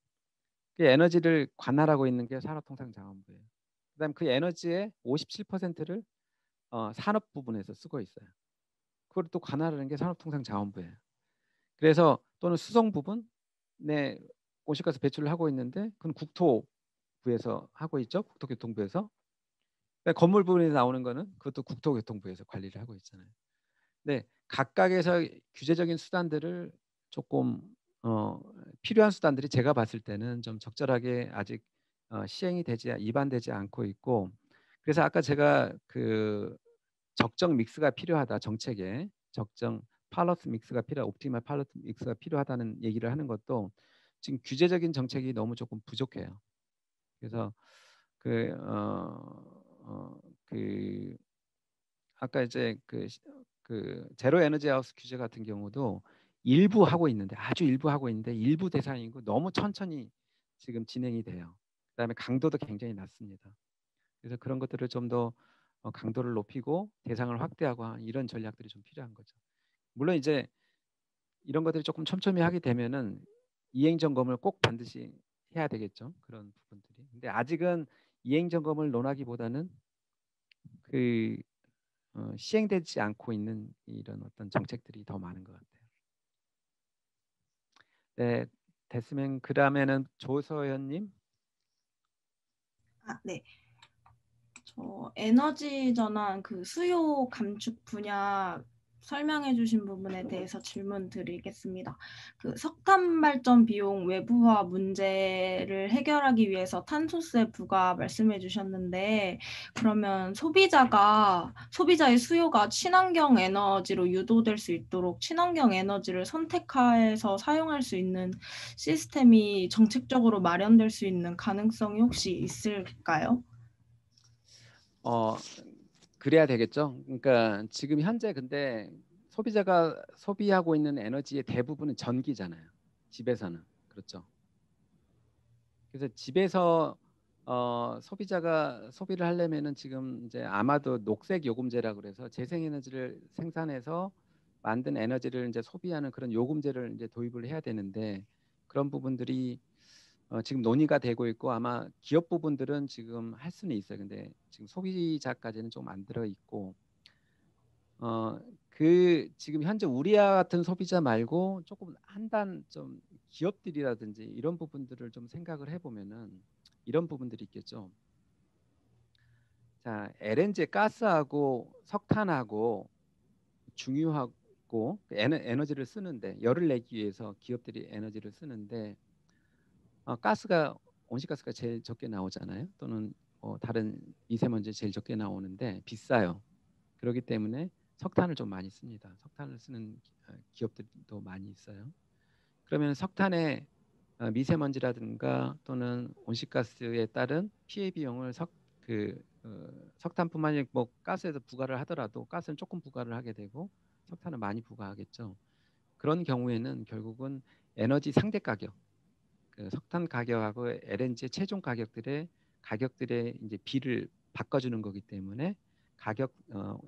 그 에너지를 관할하고 있는 게 산업통상자원부예요. 그다음 그 에너지의 57%를 산업 부분에서 쓰고 있어요. 그걸 또 관할하는 게 산업통상자원부예요. 그래서 또는 수송 부분에 온실가스 배출을 하고 있는데 그건 국토부에서 하고 있죠. 국토교통부에서. 건물 부분에서 나오는 거는 그것도 국토교통부에서 관리를 하고 있잖아요. 네, 각각에서 규제적인 수단들을 조금 필요한 수단들이 제가 봤을 때는 좀 적절하게 아직 시행이 입안되지 않고 있고, 그래서 아까 제가 그 적정 믹스가 필요하다, 정책에 적정 팔러스 믹스가 옵티멀 팔러스 믹스가 필요하다는 얘기를 하는 것도 지금 규제적인 정책이 너무 조금 부족해요. 그래서 아까 이제 그 제로 에너지 하우스 규제 같은 경우도 일부 하고 있는데 아주 일부 하고 있는데 일부 대상이고 너무 천천히 지금 진행이 돼요. 그다음에 강도도 굉장히 낮습니다. 그래서 그런 것들을 좀 더 강도를 높이고 대상을 확대하고 이런 전략들이 좀 필요한 거죠. 물론 이제 이런 것들이 조금 촘촘히 하게 되면은 이행 점검을 꼭 반드시 해야 되겠죠. 그런 부분들이. 근데 아직은 이행 점검을 논하기보다는 시행되지 않고 있는 이런 어떤 정책들이 더 많은 것 같아요. 네, 됐으면 그다음에는 조서연님. 네. 저 에너지 전환 그 수요 감축 분야 설명해 주신 부분에 대해서 질문 드리겠습니다. 그 석탄 발전 비용 외부화 문제를 해결하기 위해서 탄소세 부과 말씀해 주셨는데, 그러면 소비자의 수요가 친환경 에너지로 유도될 수 있도록 친환경 에너지를 선택해서 사용할 수 있는 시스템이 정책적으로 마련될 수 있는 가능성이 혹시 있을까요? 그래야 되겠죠. 그러니까 지금 현재 근데 소비자가 소비하고 있는 에너지의 대부분은 전기잖아요. 집에서는. 그렇죠. 그래서 집에서 소비자가 소비를 하려면은 지금 이제 아마도 녹색 요금제라고 그래서 재생에너지를 생산해서 만든 에너지를 이제 소비하는 그런 요금제를 이제 도입을 해야 되는데 그런 부분들이 지금 논의가 되고 있고 아마 기업 부분들은 지금 할 수는 있어요. 근데 지금 소비자까지는 좀 안 들어 있고 지금 현재 우리와 같은 소비자 말고 조금 좀 기업들이라든지 이런 부분들을 좀 생각을 해보면은 이런 부분들이 있겠죠. 자, LNG 가스하고 석탄하고 중요하고 에너지를 쓰는데 열을 내기 위해서 기업들이 에너지를 쓰는데 온실가스가 제일 적게 나오잖아요. 또는 다른 미세먼지 제일 적게 나오는데 비싸요. 그렇기 때문에 석탄을 좀 많이 씁니다. 석탄을 쓰는 기업들도 많이 있어요. 그러면 석탄의 미세먼지라든가 또는 온실가스에 따른 피해 비용을 석탄뿐만 아니라 뭐 가스에서 부과를 하더라도 가스는 조금 부과를 하게 되고 석탄은 많이 부과하겠죠. 그런 경우에는 결국은 에너지 상대 가격, 석탄 가격하고 LNG의 최종 가격들의 이제 비를 바꿔주는 거기 때문에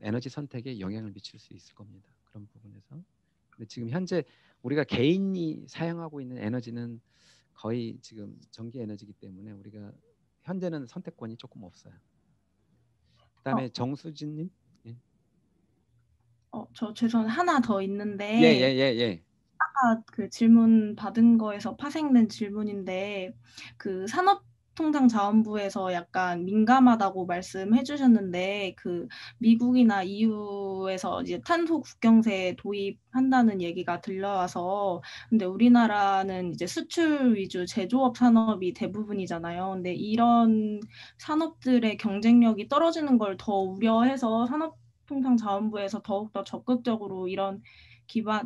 에너지 선택에 영향을 미칠 수 있을 겁니다. 그런 부분에서. 근데 지금 현재 우리가 개인이 사용하고 있는 에너지는 거의 지금 전기 에너지이기 때문에 우리가 현재는 선택권이 조금 없어요. 그다음에 정수진님. 예. 저 죄송한데 하나 더 있는데 예. 아까 그 질문 받은 거에서 파생된 질문인데 그 산업통상자원부에서 약간 민감하다고 말씀해 주셨는데 그 미국이나 EU에서 이제 탄소 국경세 도입한다는 얘기가 들려와서 근데 우리나라는 이제 수출 위주 제조업 산업이 대부분이잖아요. 근데 이런 산업들의 경쟁력이 떨어지는 걸 더 우려해서 산업통상자원부에서 더욱더 적극적으로 이런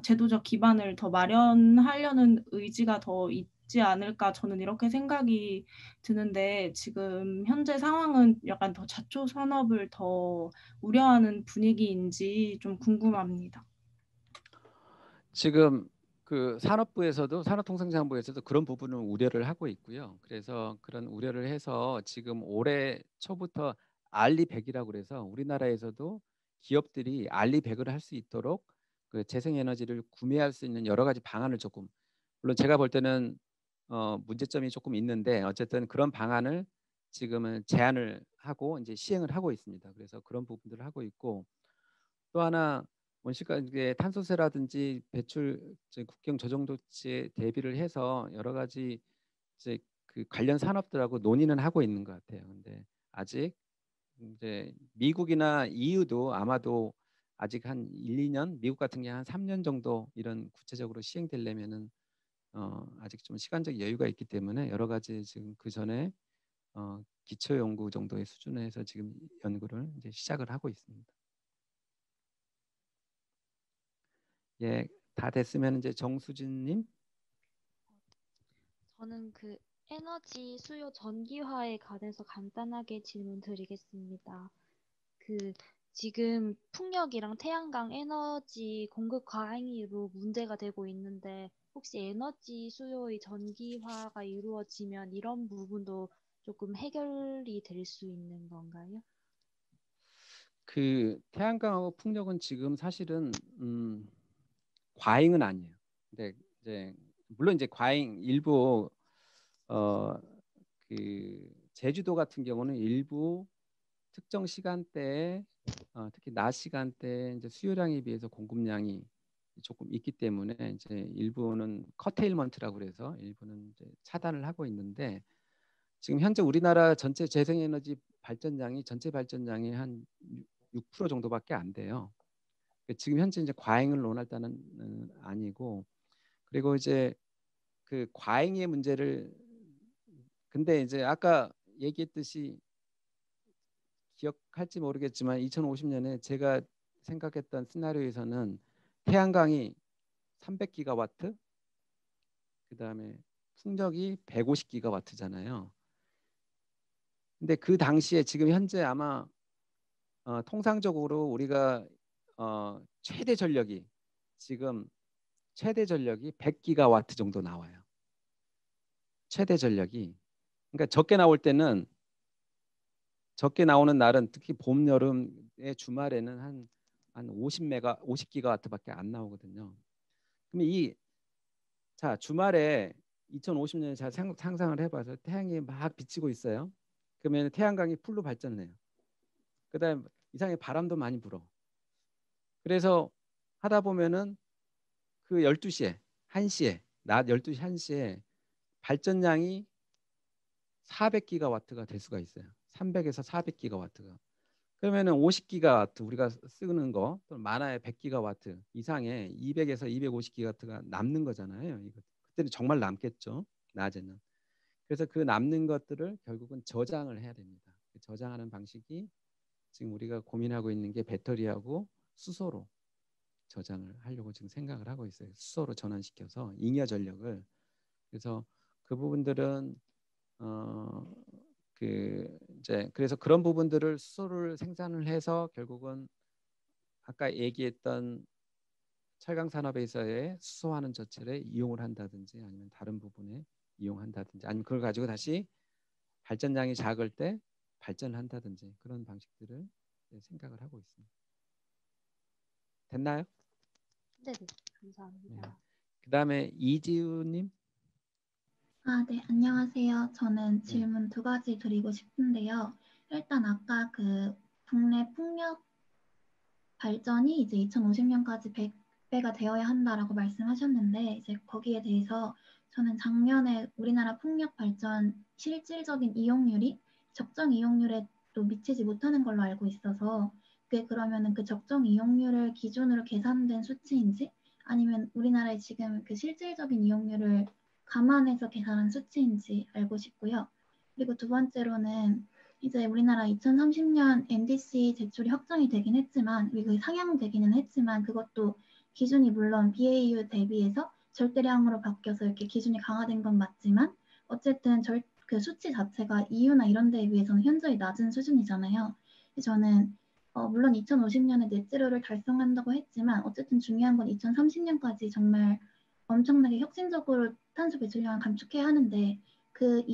제도적 기반을 더 마련하려는 의지가 더 있지 않을까 저는 이렇게 생각이 드는데 지금 현재 상황은 약간 더 자초 산업을 더 우려하는 분위기인지 좀 궁금합니다. 지금 그 산업통상자원부에서도 그런 부분을 우려를 하고 있고요. 그래서 그런 우려를 해서 지금 올해 초부터 알리100이라고 그래서 우리나라에서도 기업들이 알리100을 할 수 있도록 그 재생에너지를 구매할 수 있는 여러 가지 방안을 조금 물론 제가 볼 때는 문제점이 조금 있는데 어쨌든 그런 방안을 지금은 제안을 하고 이제 시행을 하고 있습니다. 그래서 그런 부분들을 하고 있고 또 하나 온실가스의 탄소세라든지 배출 국경 조정 조치에 대비를 해서 여러 가지 이제 그 관련 산업들하고 논의는 하고 있는 것 같아요. 근데 아직 이제 미국이나 EU도 아마도 아직 한 1, 2년, 미국 같은 게 한 3년 정도 이런 구체적으로 시행되려면은 아직 좀 시간적 여유가 있기 때문에 여러 가지 지금 그 전에 기초 연구 정도의 수준에서 지금 연구를 이제 시작을 하고 있습니다. 예, 다 됐으면 이제 정수진님. 저는 그 에너지 수요 전기화에 관해서 간단하게 질문 드리겠습니다. 그 지금 풍력이랑 태양광 에너지 공급 과잉으로 문제가 되고 있는데 혹시 에너지 수요의 전기화가 이루어지면 이런 부분도 조금 해결이 될 수 있는 건가요? 그 태양광하고 풍력은 지금 사실은 과잉은 아니에요. 근데 이제 물론 이제 과잉 일부 그 제주도 같은 경우는 일부 특정 시간대에 특히 낮 시간대에 이제 수요량에 비해서 공급량이 조금 있기 때문에 이제 일부는 커테일먼트라고 그래서 일부는 이제 차단을 하고 있는데 지금 현재 우리나라 전체 재생에너지 발전량이 전체 발전량이 한 6% 정도밖에 안 돼요. 지금 현재 이제 과잉을 논할 때는 아니고 그리고 이제 그 과잉의 문제를 근데 이제 아까 얘기했듯이 기억할지 모르겠지만 2050년에 제가 생각했던 시나리오에서는 태양광이 300기가와트 그다음에 풍력이 150기가와트잖아요. 근데 그 당시에 지금 현재 아마 통상적으로 우리가 최대 전력이 지금 최대 전력이 100기가와트 정도 나와요. 최대 전력이 그러니까 적게 나오는 날은 특히 봄 여름의 주말에는 한 50기가와트밖에 안 나오거든요. 그럼 자 주말에 2050년에 잘 상상을 해봐서 태양이 막 비치고 있어요. 그러면 태양광이 풀로 발전을 해요. 그다음에 이상하게 바람도 많이 불어. 그래서 하다 보면은 그 12시에 1시에 낮 12시 1시에 발전량이 400기가와트가 될 수가 있어요. 300에서 400기가와트가. 그러면은 50기가와트 우리가 쓰는 거 또 많아야 100기가와트 이상의 200에서 250기가와트가 남는 거잖아요. 그때는 정말 남겠죠. 낮에는. 그래서 그 남는 것들을 결국은 저장을 해야 됩니다. 저장하는 방식이 지금 우리가 고민하고 있는 게 배터리하고 수소로 저장을 하려고 지금 생각을 하고 있어요. 수소로 전환시켜서 잉여 전력을. 그래서 그 부분들은 그래서 그런 부분들을 수소를 생산을 해서 결국은 아까 얘기했던 철강 산업에서의 수소환원 저체를 이용을 한다든지 아니면 다른 부분에 이용한다든지 아니면 그걸 가지고 다시 발전량이 작을 때 발전을 한다든지 그런 방식들을 생각을 하고 있습니다. 됐나요? 네, 감사합니다. 네. 그다음에 이지우님. 네, 안녕하세요. 저는 질문 두 가지 드리고 싶은데요. 일단 아까 그 국내 풍력 발전이 이제 2050년까지 100배가 되어야 한다라고 말씀하셨는데 이제 거기에 대해서 저는 작년에 우리나라 풍력 발전 실질적인 이용률이 적정 이용률에도 미치지 못하는 걸로 알고 있어서 그게 그러면은 그 적정 이용률을 기준으로 계산된 수치인지 아니면 우리나라의 지금 그 실질적인 이용률을 감안해서 계산한 수치인지 알고 싶고요. 그리고 두 번째로는 이제 우리나라 2030년 NDC 제출이 확정이 되긴 했지만 그리고 상향되기는 했지만 그것도 기준이 물론 BAU 대비해서 절대량으로 바뀌어서 이렇게 기준이 강화된 건 맞지만 어쨌든 그 수치 자체가 EU나 이런 데에 비해서는 현저히 낮은 수준이잖아요. 저는 물론 2050년에 넷제로를 달성한다고 했지만 어쨌든 중요한 건 2030년까지 정말 엄청나게 혁신적으로 탄소 배출량을 감축해야 하는데 그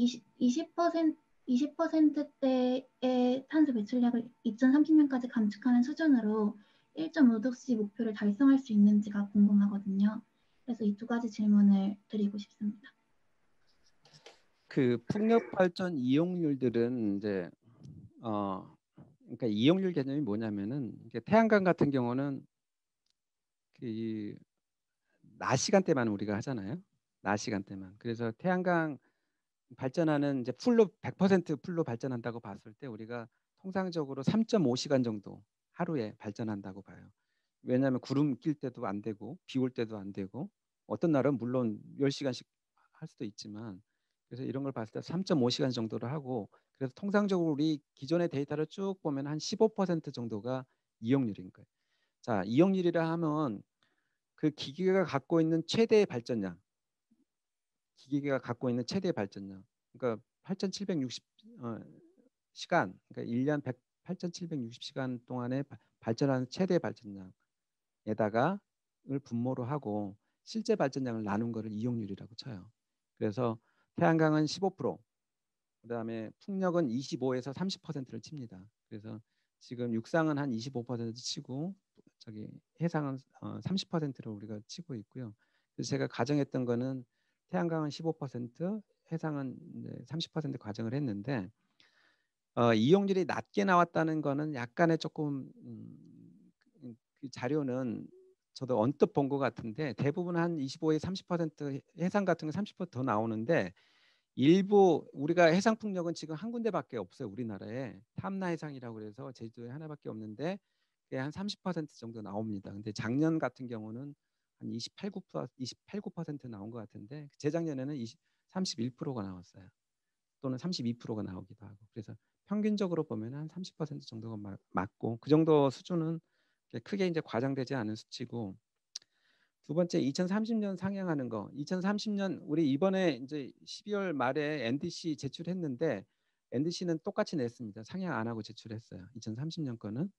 20%대의 탄소 배출량을 2030년까지 감축하는 수준으로 1.5도씨 목표를 달성할 수 있는지가 궁금하거든요. 그래서 이 두 가지 질문을 드리고 싶습니다. 그 풍력 발전 이용률들은 이제 그러니까 이용률 개념이 뭐냐면은 이게 태양광 같은 경우는 그 낮 시간대만 우리가 하잖아요. 낮 시간대만. 그래서 태양광 발전하는 이제 풀로 100% 풀로 발전한다고 봤을 때 우리가 통상적으로 3.5시간 정도 하루에 발전한다고 봐요. 왜냐하면 구름 낄 때도 안 되고 비 올 때도 안 되고 어떤 날은 물론 10시간씩 할 수도 있지만 그래서 이런 걸 봤을 때 3.5시간 정도를 하고 그래서 통상적으로 우리 기존의 데이터를 쭉 보면 한 15% 정도가 이용률인 거예요. 자, 이용률이라 하면 그 기계가 갖고 있는 최대의 발전량 기계가 갖고 있는 최대 발전량 그러니까 8,760 시간 그러니까 1년 8,760시간 동안에 발전하는 최대 발전량에다가 을 분모로 하고 실제 발전량을 나눈 거를 이용률이라고 쳐요. 그래서 태양광은 15%, 그다음에 풍력은 25에서 30%를 칩니다. 그래서 지금 육상은 한 25% 치고 저기 해상은 30%를 우리가 치고 있고요. 그래서 제가 가정했던 거는 태양광은 15%, 해상은 30% 가정을 했는데 이용률이 낮게 나왔다는 거는 약간의 조금 그 자료는 저도 언뜻 본 것 같은데 대부분 한 25에서 30% 해상 같은 거 30%더 나오는데 일부 우리가 해상 풍력은 지금 한 군데밖에 없어요. 우리나라에 탐나 해상이라고 그래서 제주도에 하나밖에 없는데 그게 한 30% 정도 나옵니다. 근데 작년 같은 경우는 한 28% 나온 것 같은데 재작년에는 31%가 나왔어요. 또는 32%가 나오기도 하고 그래서 평균적으로 보면 한 30% 정도가 맞고 그 정도 수준은 크게 이제 과장되지 않은 수치고 두 번째 2030년 상향하는 거 2030년 우리 이번에 이제 12월 말에 NDC 제출했는데 NDC는 똑같이 냈습니다. 상향 안 하고 제출했어요. 2030년 거는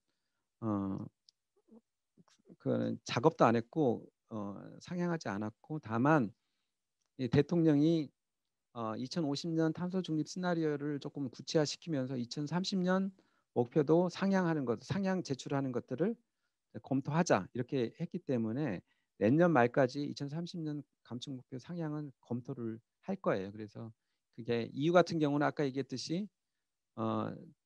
그 작업도 안 했고 상향하지 않았고 다만 대통령이 2050년 탄소 중립 시나리오를 조금 구체화시키면서 2030년 목표도 상향하는 것, 상향 제출하는 것들을 검토하자 이렇게 했기 때문에 내년 말까지 2030년 감축 목표 상향은 검토를 할 거예요. 그래서 그게 EU 같은 경우는 아까 얘기했듯이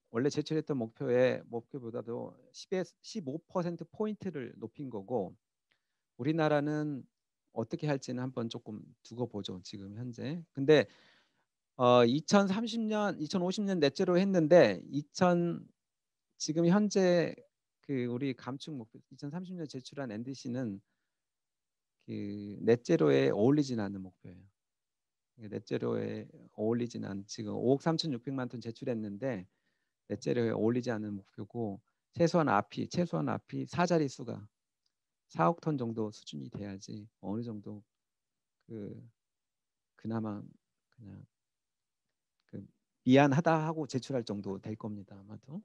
원래 제출했던 목표보다도 10에서 15% 포인트를 높인 거고 우리나라는 어떻게 할지는 한번 조금 두고 보죠. 지금 현재. 근데 2030년, 2050년 넷제로 했는데 지금 현재 그 우리 감축 목표 2030년 제출한 NDC는 그 넷제로에 어울리진 않는 목표예요. 넷제로에 어울리진 않은 지금 5억 3,600만 톤 제출했는데 넷제로에 어울리지 않는 목표고 최소한 앞이 4자리 수가 4억 톤 정도 수준이 돼야지 어느 정도 그나마 그냥 미안하다 하고 제출할 정도 될 겁니다. 아마도.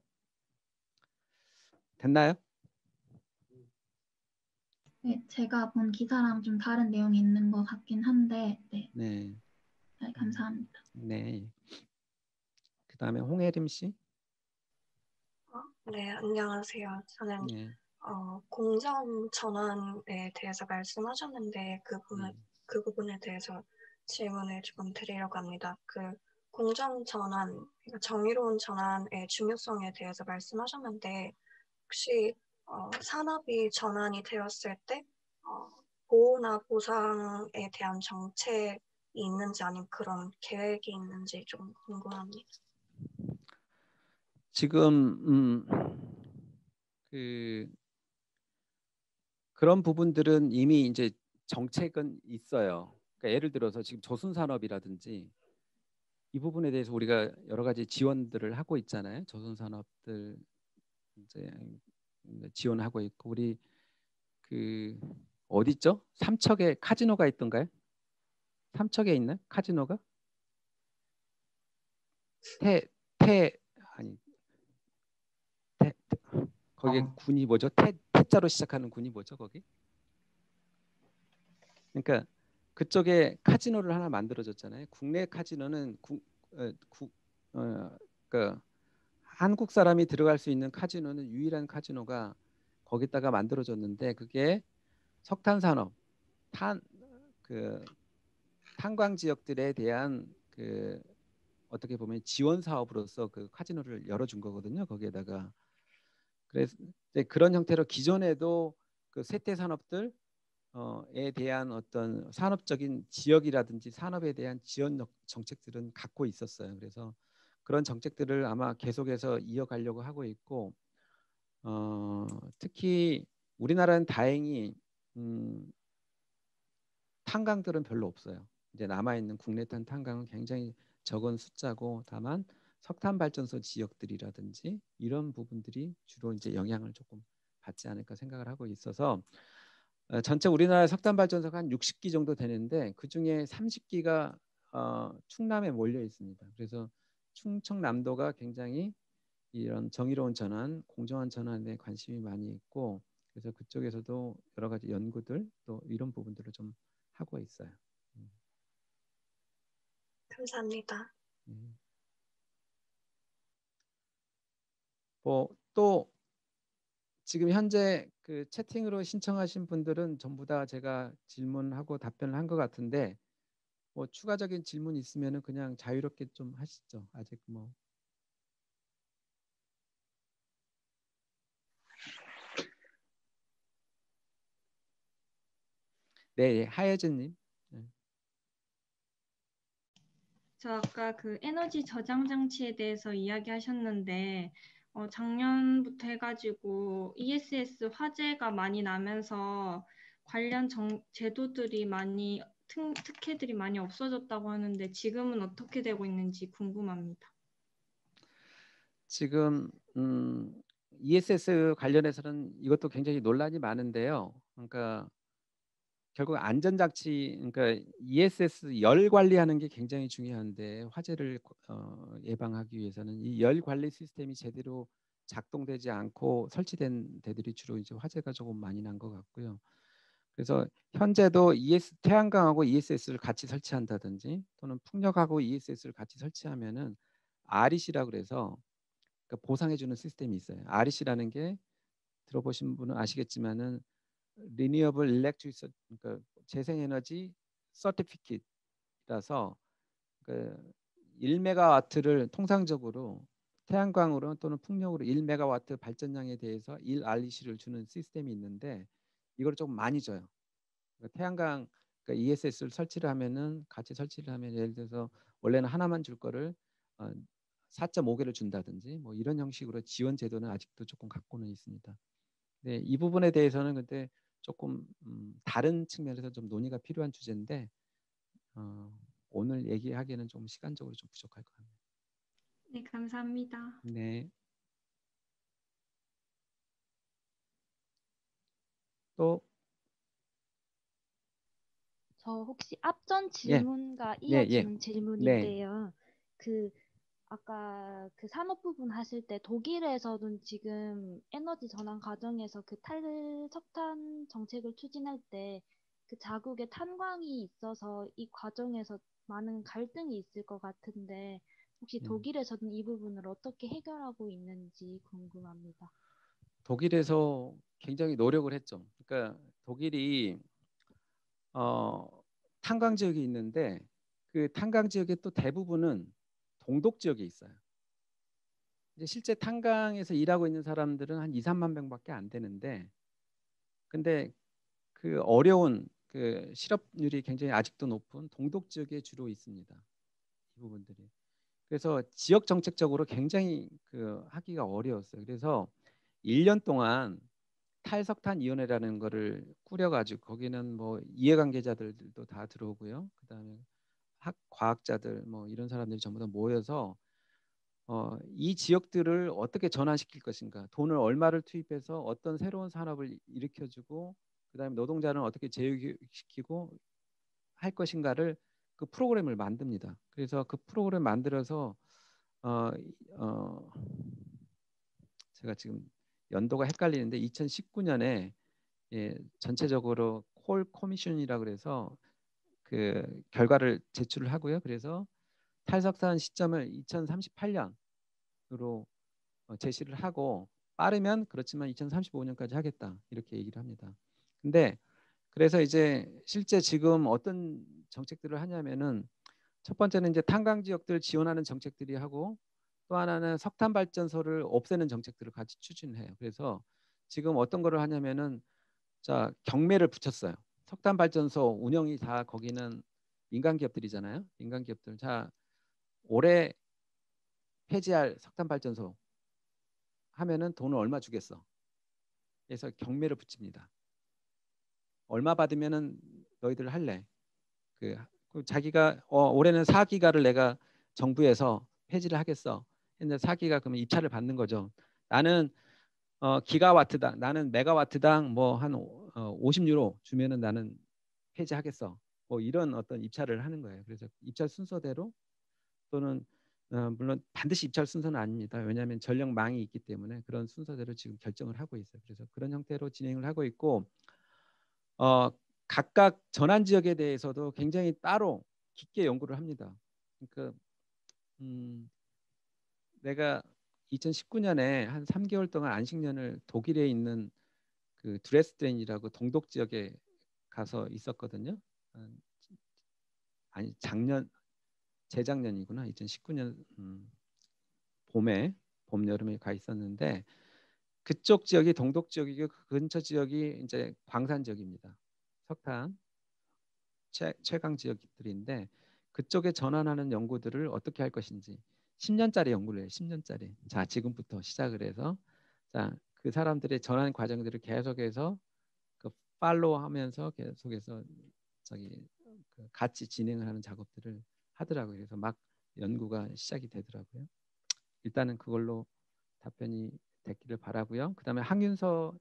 됐나요? 네, 제가 본 기사랑 좀 다른 내용이 있는 것 같긴 한데 네, 네. 네 감사합니다. 네. 그다음에 홍혜림 씨. 네, 안녕하세요. 저는 네. 공정 전환에 대해서 말씀하셨는데 그 부분에 대해서 질문을 조금 드리려고 합니다. 그 공정 전환, 그러니까 정의로운 전환의 중요성에 대해서 말씀하셨는데 혹시 산업이 전환이 되었을 때 보호나 보상에 대한 정책이 있는지 아니면 그런 계획이 있는지 좀 궁금합니다. 지금 그런 부분들은 이미 이제 정책은 있어요. 그러니까 예를 들어서 지금 조선산업이라든지 이 부분에 대해서 우리가 여러 가지 지원들을 하고 있잖아요. 조선산업들 이제 지원하고 있고 우리 그 어디 있죠? 삼척에 카지노가 있던가요? 삼척에 있나요? 카지노가? 아니 거기 군이 뭐죠? 태자로 시작하는 군이 뭐죠? 거기? 그러니까 그쪽에 카지노를 하나 만들어줬잖아요. 국내 카지노는 그러니까 한국 사람이 들어갈 수 있는 카지노는 유일한 카지노가 거기다가 만들어줬는데 그게 석탄 산업, 탄광 지역들에 대한 어떻게 보면 지원 사업으로서 그 카지노를 열어준 거거든요. 거기에다가 그래서 이제 그런 형태로 기존에도 그 쇠퇴 산업들 에 대한 어떤 산업적인 지역이라든지 산업에 대한 지원 정책들은 갖고 있었어요. 그래서 그런 정책들을 아마 계속해서 이어가려고 하고 있고 특히 우리나라는 다행히 탄광들은 별로 없어요. 이제 남아있는 국내산 탄광은 굉장히 적은 숫자고 다만 석탄 발전소 지역들이라든지 이런 부분들이 주로 이제 영향을 조금 받지 않을까 생각을 하고 있어서 전체 우리나라 석탄 발전소가 한 60기 정도 되는데 그 중에 30기가 충남에 몰려 있습니다. 그래서 충청남도가 굉장히 이런 정의로운 전환, 공정한 전환에 관심이 많이 있고 그래서 그쪽에서도 여러 가지 연구들 또 이런 부분들을 좀 하고 있어요. 감사합니다. 또 지금 현재 그 채팅으로 신청하신 분들은 전부 다 제가 질문하고 답변을 한 것 같은데 뭐 추가적인 질문 있으면은 그냥 자유롭게 좀 하시죠. 아직 뭐 네, 하예진님. 네. 저 아까 그 에너지 저장 장치에 대해서 이야기하셨는데 작년부터 해가지고 ESS 화재가 많이 나면서 관련 제도들이 많이 특혜들이 많이 없어졌다고 하는데 지금은 어떻게 되고 있는지 궁금합니다. 지금 ESS 관련해서는 이것도 굉장히 논란이 많은데요. 그러니까 결국 안전장치, 그러니까 ESS 열 관리하는 게 굉장히 중요한데 화재를 예방하기 위해서는 이 열 관리 시스템이 제대로 작동되지 않고 설치된 데들이 주로 이제 화재가 조금 많이 난 것 같고요. 그래서 현재도 태양광하고 ESS를 같이 설치한다든지 또는 풍력하고 ESS를 같이 설치하면은 REC라고 그래서 그러니까 보상해주는 시스템이 있어요. REC라는 게 들어보신 분은 아시겠지만은 Renewable Electric, 그러니까 재생에너지 서티피킷이라서 그 1메가와트를 통상적으로 태양광으로 또는 풍력으로 1메가와트 발전량에 대해서 1 REC를 주는 시스템이 있는데 이걸 조금 많이 줘요. 그러니까 태양광 그러니까 ESS를 설치를 하면은 같이 설치를 하면 예를 들어서 원래는 하나만 줄 거를 4.5개를 준다든지 뭐 이런 형식으로 지원 제도는 아직도 조금 갖고는 있습니다. 네, 이 부분에 대해서는 근데 조금 다른 측면에서 좀 논의가 필요한 주제인데 오늘 얘기하기에는 좀 시간적으로 좀 부족할 것 같네요. 네, 감사합니다. 네. 또 저 혹시 앞전 예. 질문과 예, 예. 이어지는 질문인데요. 네. 그 아까 그 산업 부분 하실 때 독일에서는 지금 에너지 전환 과정에서 그 탈석탄 정책을 추진할 때 그 자국에 탄광이 있어서 이 과정에서 많은 갈등이 있을 것 같은데 혹시 독일에서는 이 부분을 어떻게 해결하고 있는지 궁금합니다. 독일에서 굉장히 노력을 했죠. 그러니까 독일이 탄광 지역이 있는데 그 탄광 지역의 또 대부분은 동독 지역에 있어요. 이제 실제 탄광에서 일하고 있는 사람들은 한 2, 3만 명밖에 안 되는데 근데 그 어려운 그 실업률이 굉장히 아직도 높은 동독 지역에 주로 있습니다. 이 부분들이. 그래서 지역 정책적으로 굉장히 그 하기가 어려웠어요. 그래서 1년 동안 탈석탄위원회라는 거를 꾸려가지고 거기는 뭐 이해관계자들도 다 들어오고요. 그다음에 과학자들 뭐 이런 사람들이 전부 다 모여서 이 지역들을 어떻게 전환시킬 것인가, 돈을 얼마를 투입해서 어떤 새로운 산업을 일으켜주고 그다음에 노동자는 어떻게 재교육시키고 할 것인가를 그 프로그램을 만듭니다. 그래서 그 프로그램 만들어서 제가 지금 연도가 헷갈리는데 2019년에 전체적으로 콜 커미션이라 그래서 그 결과를 제출을 하고요. 그래서 탈석탄 시점을 2038년으로 제시를 하고 빠르면 그렇지만 2035년까지 하겠다 이렇게 얘기를 합니다. 근데 그래서 이제 실제 지금 어떤 정책들을 하냐면은 첫 번째는 이제 탄광 지역들 지원하는 정책들이 하고 또 하나는 석탄 발전소를 없애는 정책들을 같이 추진해요. 그래서 지금 어떤 거를 하냐면은 자 경매를 붙였어요. 석탄 발전소 운영이 다 거기는 민간 기업들이잖아요. 민간 기업들. 자 올해 폐지할 석탄 발전소 하면은 돈을 얼마 주겠어. 그래서 경매를 붙입니다. 얼마 받으면은 너희들 할래. 그 자기가 올해는 4기가를 내가 정부에서 폐지를 하겠어. 근데 4기가 그러면 입찰을 받는 거죠. 나는 기가와트당, 나는 메가와트당 뭐 한 50유로 주면은 나는 폐지하겠어. 뭐 이런 어떤 입찰을 하는 거예요. 그래서 입찰 순서대로 또는 물론 반드시 입찰 순서는 아닙니다. 왜냐하면 전력망이 있기 때문에 그런 순서대로 지금 결정을 하고 있어요. 그래서 그런 형태로 진행을 하고 있고 각각 전환 지역에 대해서도 굉장히 따로 깊게 연구를 합니다. 그러니까 내가 2019년에 한 3개월 동안 안식년을 독일에 있는 그 드레스덴이라고 동독 지역에 가서 있었거든요. 아니 재작년이구나. 2019년 봄 여름에 가 있었는데 그쪽 지역이 동독 지역이고 그 근처 지역이 이제 광산 지역입니다. 석탄 최강 지역들인데 그쪽에 전환하는 연구들을 어떻게 할 것인지 10년짜리 연구를 해요. 10년짜리. 자 지금부터 시작을 해서 자 그 사람들의 전환 과정들을 계속해서 그 팔로우하면서 계속해서 그 같이 진행을 하는 작업들을 하더라고요. 그래서 막 연구가 시작이 되더라고요. 일단은 그걸로 답변이 됐기를 바라고요. 그다음에 항윤서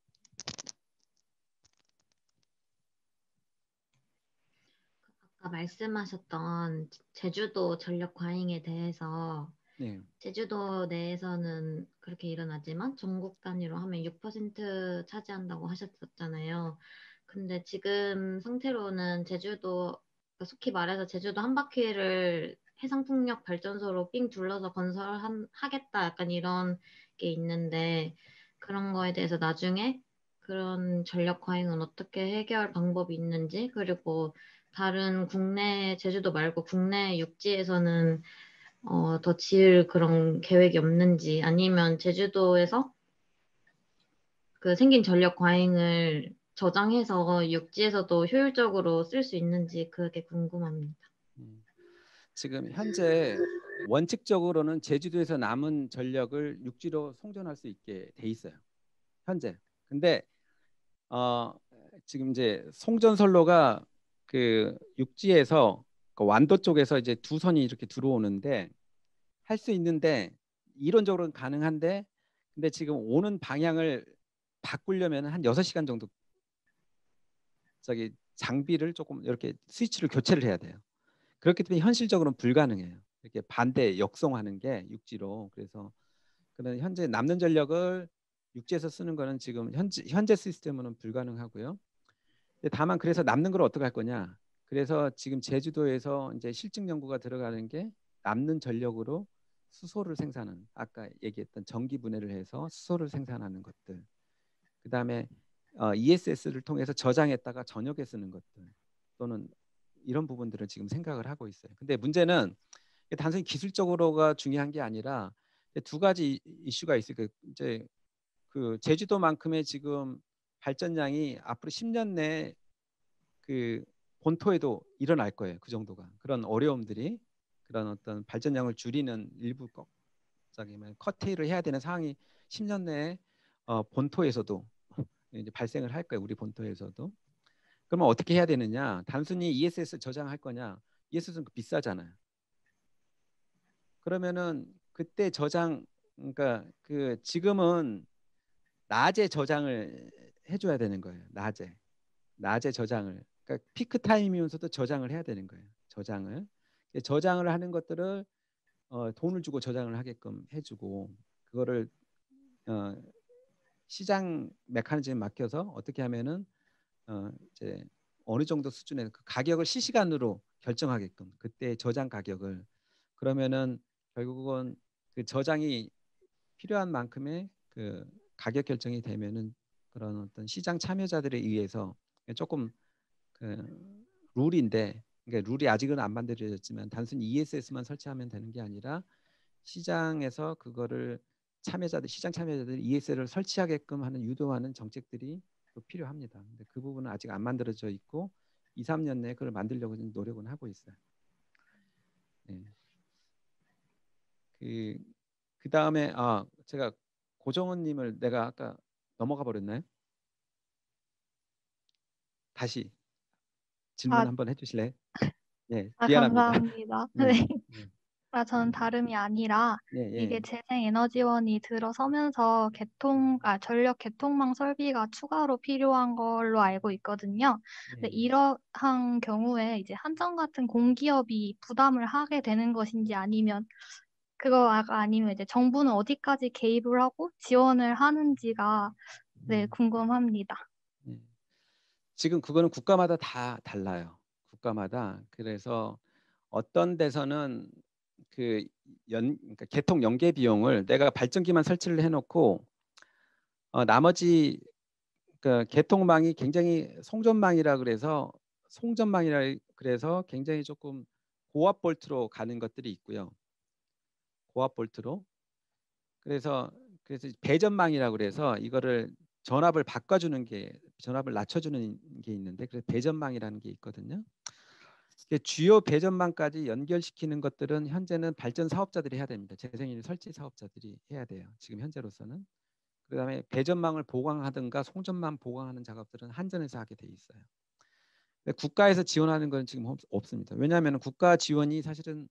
아까 말씀하셨던 제주도 전력 과잉에 대해서 네. 제주도 내에서는 그렇게 일어나지만 전국 단위로 하면 6% 차지한다고 하셨었잖아요. 근데 지금 상태로는 제주도, 속히 말해서 제주도 한 바퀴를 해상풍력 발전소로 삥 둘러서 건설하겠다 약간 이런 게 있는데 그런 거에 대해서 나중에 그런 전력 과잉은 어떻게 해결 방법이 있는지, 그리고 다른 국내, 제주도 말고 국내 육지에서는 더 지을 그런 계획이 없는지, 아니면 제주도에서 그 생긴 전력 과잉을 저장해서 육지에서도 효율적으로 쓸 수 있는지 그게 궁금합니다. 지금 현재 원칙적으로는 제주도에서 남은 전력을 육지로 송전할 수 있게 돼 있어요. 현재. 근데 지금 이제 송전선로가 그 육지에서 그 완도 쪽에서 이제 두 선이 이렇게 들어오는데 할 수 있는데 이론적으로는 가능한데 근데 지금 오는 방향을 바꾸려면 한 6시간 정도 장비를 조금 이렇게 스위치를 교체를 해야 돼요. 그렇기 때문에 현실적으로는 불가능해요. 이렇게 반대 역송하는 게 육지로. 그래서 그런 현재 남는 전력을 육지에서 쓰는 거는 지금 현재 시스템으로는 불가능하고요. 다만 그래서 남는 걸 어떻게 할 거냐. 그래서 지금 제주도에서 이제 실증 연구가 들어가는 게 남는 전력으로 수소를 생산하는, 아까 얘기했던 전기 분해를 해서 수소를 생산하는 것들. 그다음에 ESS를 통해서 저장했다가 저녁에 쓰는 것들 또는 이런 부분들을 지금 생각을 하고 있어요. 근데 문제는 단순히 기술적으로가 중요한 게 아니라 두 가지 이슈가 있어요. 이제 그 제주도만큼의 지금 발전량이 앞으로 10년 내에 그 본토에도 일어날 거예요. 그 정도가 그런 어려움들이 그런 어떤 발전량을 줄이는 일부 커테일을 해야 되는 상황이 10년 내에 본토에서도 이제 발생을 할 거예요. 우리 본토에서도. 그러면 어떻게 해야 되느냐? 단순히 ESS 저장할 거냐? ESS는 비싸잖아요. 그러면은 그때 저장, 그러니까 그 지금은 낮에 저장을 해줘야 되는 거예요. 낮에 저장을. 그러니까 피크 타임이면서도 저장을 해야 되는 거예요. 저장을 하는 것들을 돈을 주고 저장을 하게끔 해주고 그거를 시장 메커니즘에 맡겨서 어떻게 하면은 이제 어느 정도 수준의 그 가격을 실시간으로 결정하게끔 그때 저장 가격을 그러면은 결국은 그 저장이 필요한 만큼의 그 가격 결정이 되면은 그런 어떤 시장 참여자들에 의해서 조금 그 룰인데 그러니까 룰이 아직은 안 만들어졌지만 단순히 ESS만 설치하면 되는 게 아니라 시장에서 그거를 시장 참여자들이 ESS를 설치하게끔 하는 유도하는 정책들이 또 필요합니다. 근데 그 부분은 아직 안 만들어져 있고 2, 3년 내에 그걸 만들려고 노력은 하고 있어요. 네. 그 다음에 제가 고정원님을 내가 아까 넘어가 버렸나요? 다시 질문 한번 해주실래요? 네, 미안합니다. 감사합니다. 네. 네. 네. 저는 다름이 아니라 이게 재생에너지원이 들어서면서 전력 개통망 설비가 추가로 필요한 걸로 알고 있거든요. 근데 이러한 경우에 이제 한전 같은 공기업이 부담을 하게 되는 것인지 아니면 아니면 이제 정부는 어디까지 개입을 하고 지원을 하는지가 궁금합니다. 지금 그거는 국가마다 다 달라요. 국가마다. 그래서 어떤 데서는 그러니까 개통 연계 비용을 내가 발전기만 설치를 해놓고 나머지 그 개통망이 굉장히 송전망이라 그래서 굉장히 조금 고압 볼트로 가는 것들이 있고요. 고압 볼트로. 그래서 배전망이라 그래서 이거를 전압을 낮춰주는 게 있는데 그래서 배전망이라는 게 있거든요. 주요 배전망까지 연결시키는 것들은 현재는 발전 사업자들이 해야 됩니다. 재생에너지 설치 사업자들이 해야 돼요. 지금 현재로서는. 그다음에 배전망을 보강하든가 송전망 보강하는 작업들은 한전에서 하게 돼 있어요. 근데 국가에서 지원하는 건 지금 없습니다. 왜냐하면 국가 지원이 사실은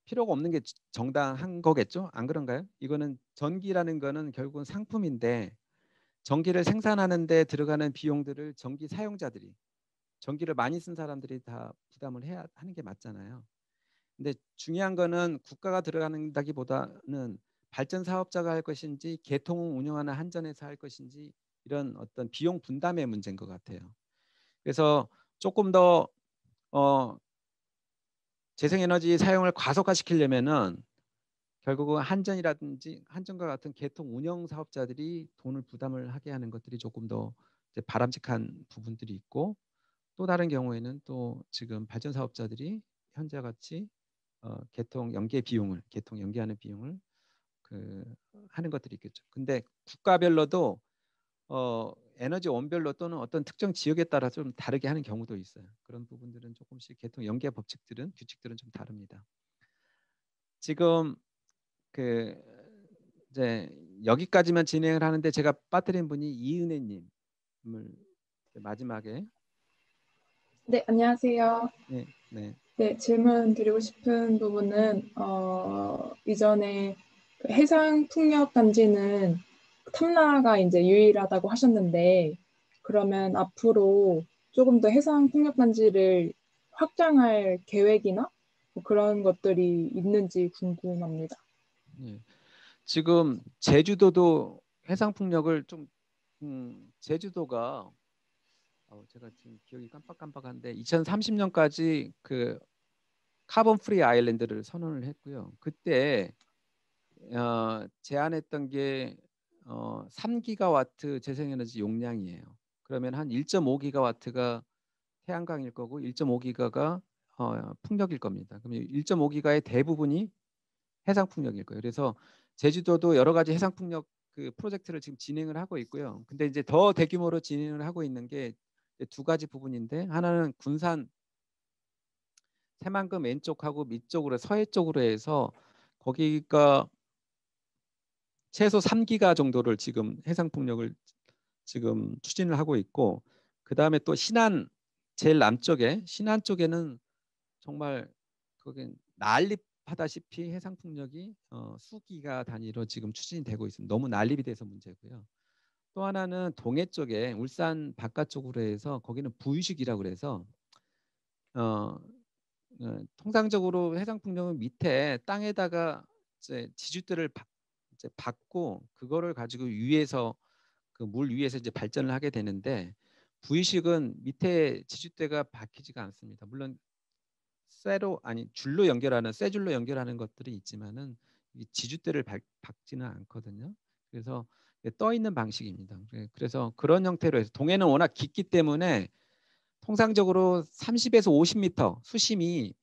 필요가 없는 게 정당한 거겠죠? 안 그런가요? 이거는 전기라는 거는 결국은 상품인데 전기를 생산하는 데 들어가는 비용들을 전기 사용자들이 전기를 많이 쓴 사람들이 다 부담을 해야 하는 게 맞잖아요. 근데 중요한 거는 국가가 들어간다기보다는 발전 사업자가 할 것인지 개통 운영하는 한전에서 할 것인지 이런 어떤 비용 분담의 문제인 것 같아요. 그래서 조금 더 재생에너지 사용을 과속화시키려면은 결국은 한전과 같은 개통 운영 사업자들이 돈을 부담을 하게 하는 것들이 조금 더 바람직한 부분들이 있고 또 다른 경우에는 또 지금 발전 사업자들이 현재와 같이 개통 연계하는 비용을 하는 것들이 있겠죠. 근데 국가별로도 에너지 원별로 또는 어떤 특정 지역에 따라 좀 다르게 하는 경우도 있어요. 그런 부분들은 조금씩 개통 연계 규칙들은 좀 다릅니다. 지금 이제 여기까지만 진행을 하는데 제가 빠뜨린 분이 이은혜님을 마지막에. 네, 안녕하세요. 네, 질문 드리고 싶은 부분은 이전에 해상 풍력 단지는 탐라가 이제 유일하다고 하셨는데 그러면 앞으로 조금 더 해상 풍력 단지를 확장할 계획이나 뭐 그런 것들이 있는지 궁금합니다. 지금 제주도도 해상 풍력을 좀 제주도가 제가 지금 기억이 깜빡깜빡한데 2030년까지 그 카본 프리 아일랜드를 선언을 했고요. 그때 제안했던 게 3기가와트 재생에너지 용량이에요. 그러면 한 1.5기가와트가 태양광일 거고 1.5기가가 풍력일 겁니다. 그러면 1.5기가의 대부분이 해상 풍력일 거예요. 그래서 제주도도 여러 가지 해상 풍력 그 프로젝트를 지금 진행을 하고 있고요. 근데 이제 더 대규모로 진행을 하고 있는 게 두 가지 부분인데, 하나는 군산 새만금 왼쪽하고 밑쪽으로 서해 쪽으로 해서 거기가 최소 3기가 정도를 지금 해상 폭력을 지금 추진을 하고 있고, 그 다음에 또 신안 제일 남쪽에 신안 쪽에는 정말 거기 난립하다시피 해상 폭력이 수기가 단위로 지금 추진이 되고 있습니다. 너무 난립이 돼서 문제고요. 또 하나는 동해 쪽에 울산 바깥쪽으로 해서 거기는 부유식이라고 그래서 통상적으로 해상 폭력은 밑에 땅에다가 이제 지주대를 이제 받고 그거를 가지고 위에서 그 물 위에서 이제 발전을 하게 되는데, 부유식은 밑에 지주대가 박히지가 않습니다. 물론 줄로 연결하는 쇠줄로 연결하는 것들이 있지만은 이 지주대를 박지는 않거든요. 그래서 떠 있는 방식입니다. 그래서 그런 형태로 해서 동해는 워낙 깊기 때문에 통상적으로 30에서 50m 수심이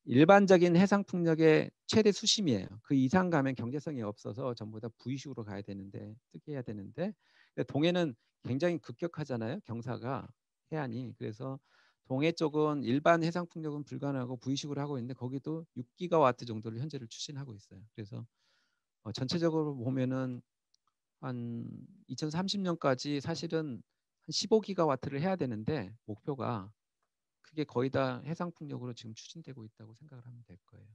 일반적인 해상 풍력의 최대 수심이에요. 그 이상 가면 경제성이 없어서 전부 다 부유식으로 가야 되는데, 특이해야 되는데, 동해는 굉장히 급격하잖아요. 경사가 해안이. 그래서 동해 쪽은 일반 해상 풍력은 불가능하고 부유식으로 하고 있는데 거기도 6기가와트 정도를 현재를 추진하고 있어요. 그래서 전체적으로 보면은 한 2030년까지 사실은 한 15기가와트를 해야 되는데 목표가 그게 거의 다 해상 풍력으로 지금 추진되고 있다고 생각을 하면 될 거예요.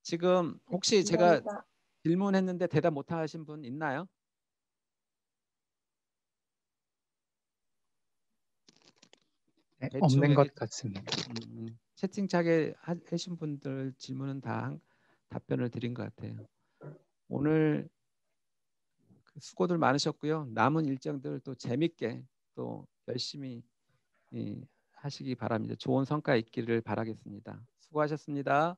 지금 혹시 제가 질문했는데 대답 못 하신 분 있나요? 네, 없는 것 같습니다. 채팅창에 하신 분들 질문은 다 답변을 드린 것 같아요. 오늘 수고들 많으셨고요. 남은 일정들 또 재밌게 또 열심히 하시기 바랍니다. 좋은 성과 있기를 바라겠습니다. 수고하셨습니다.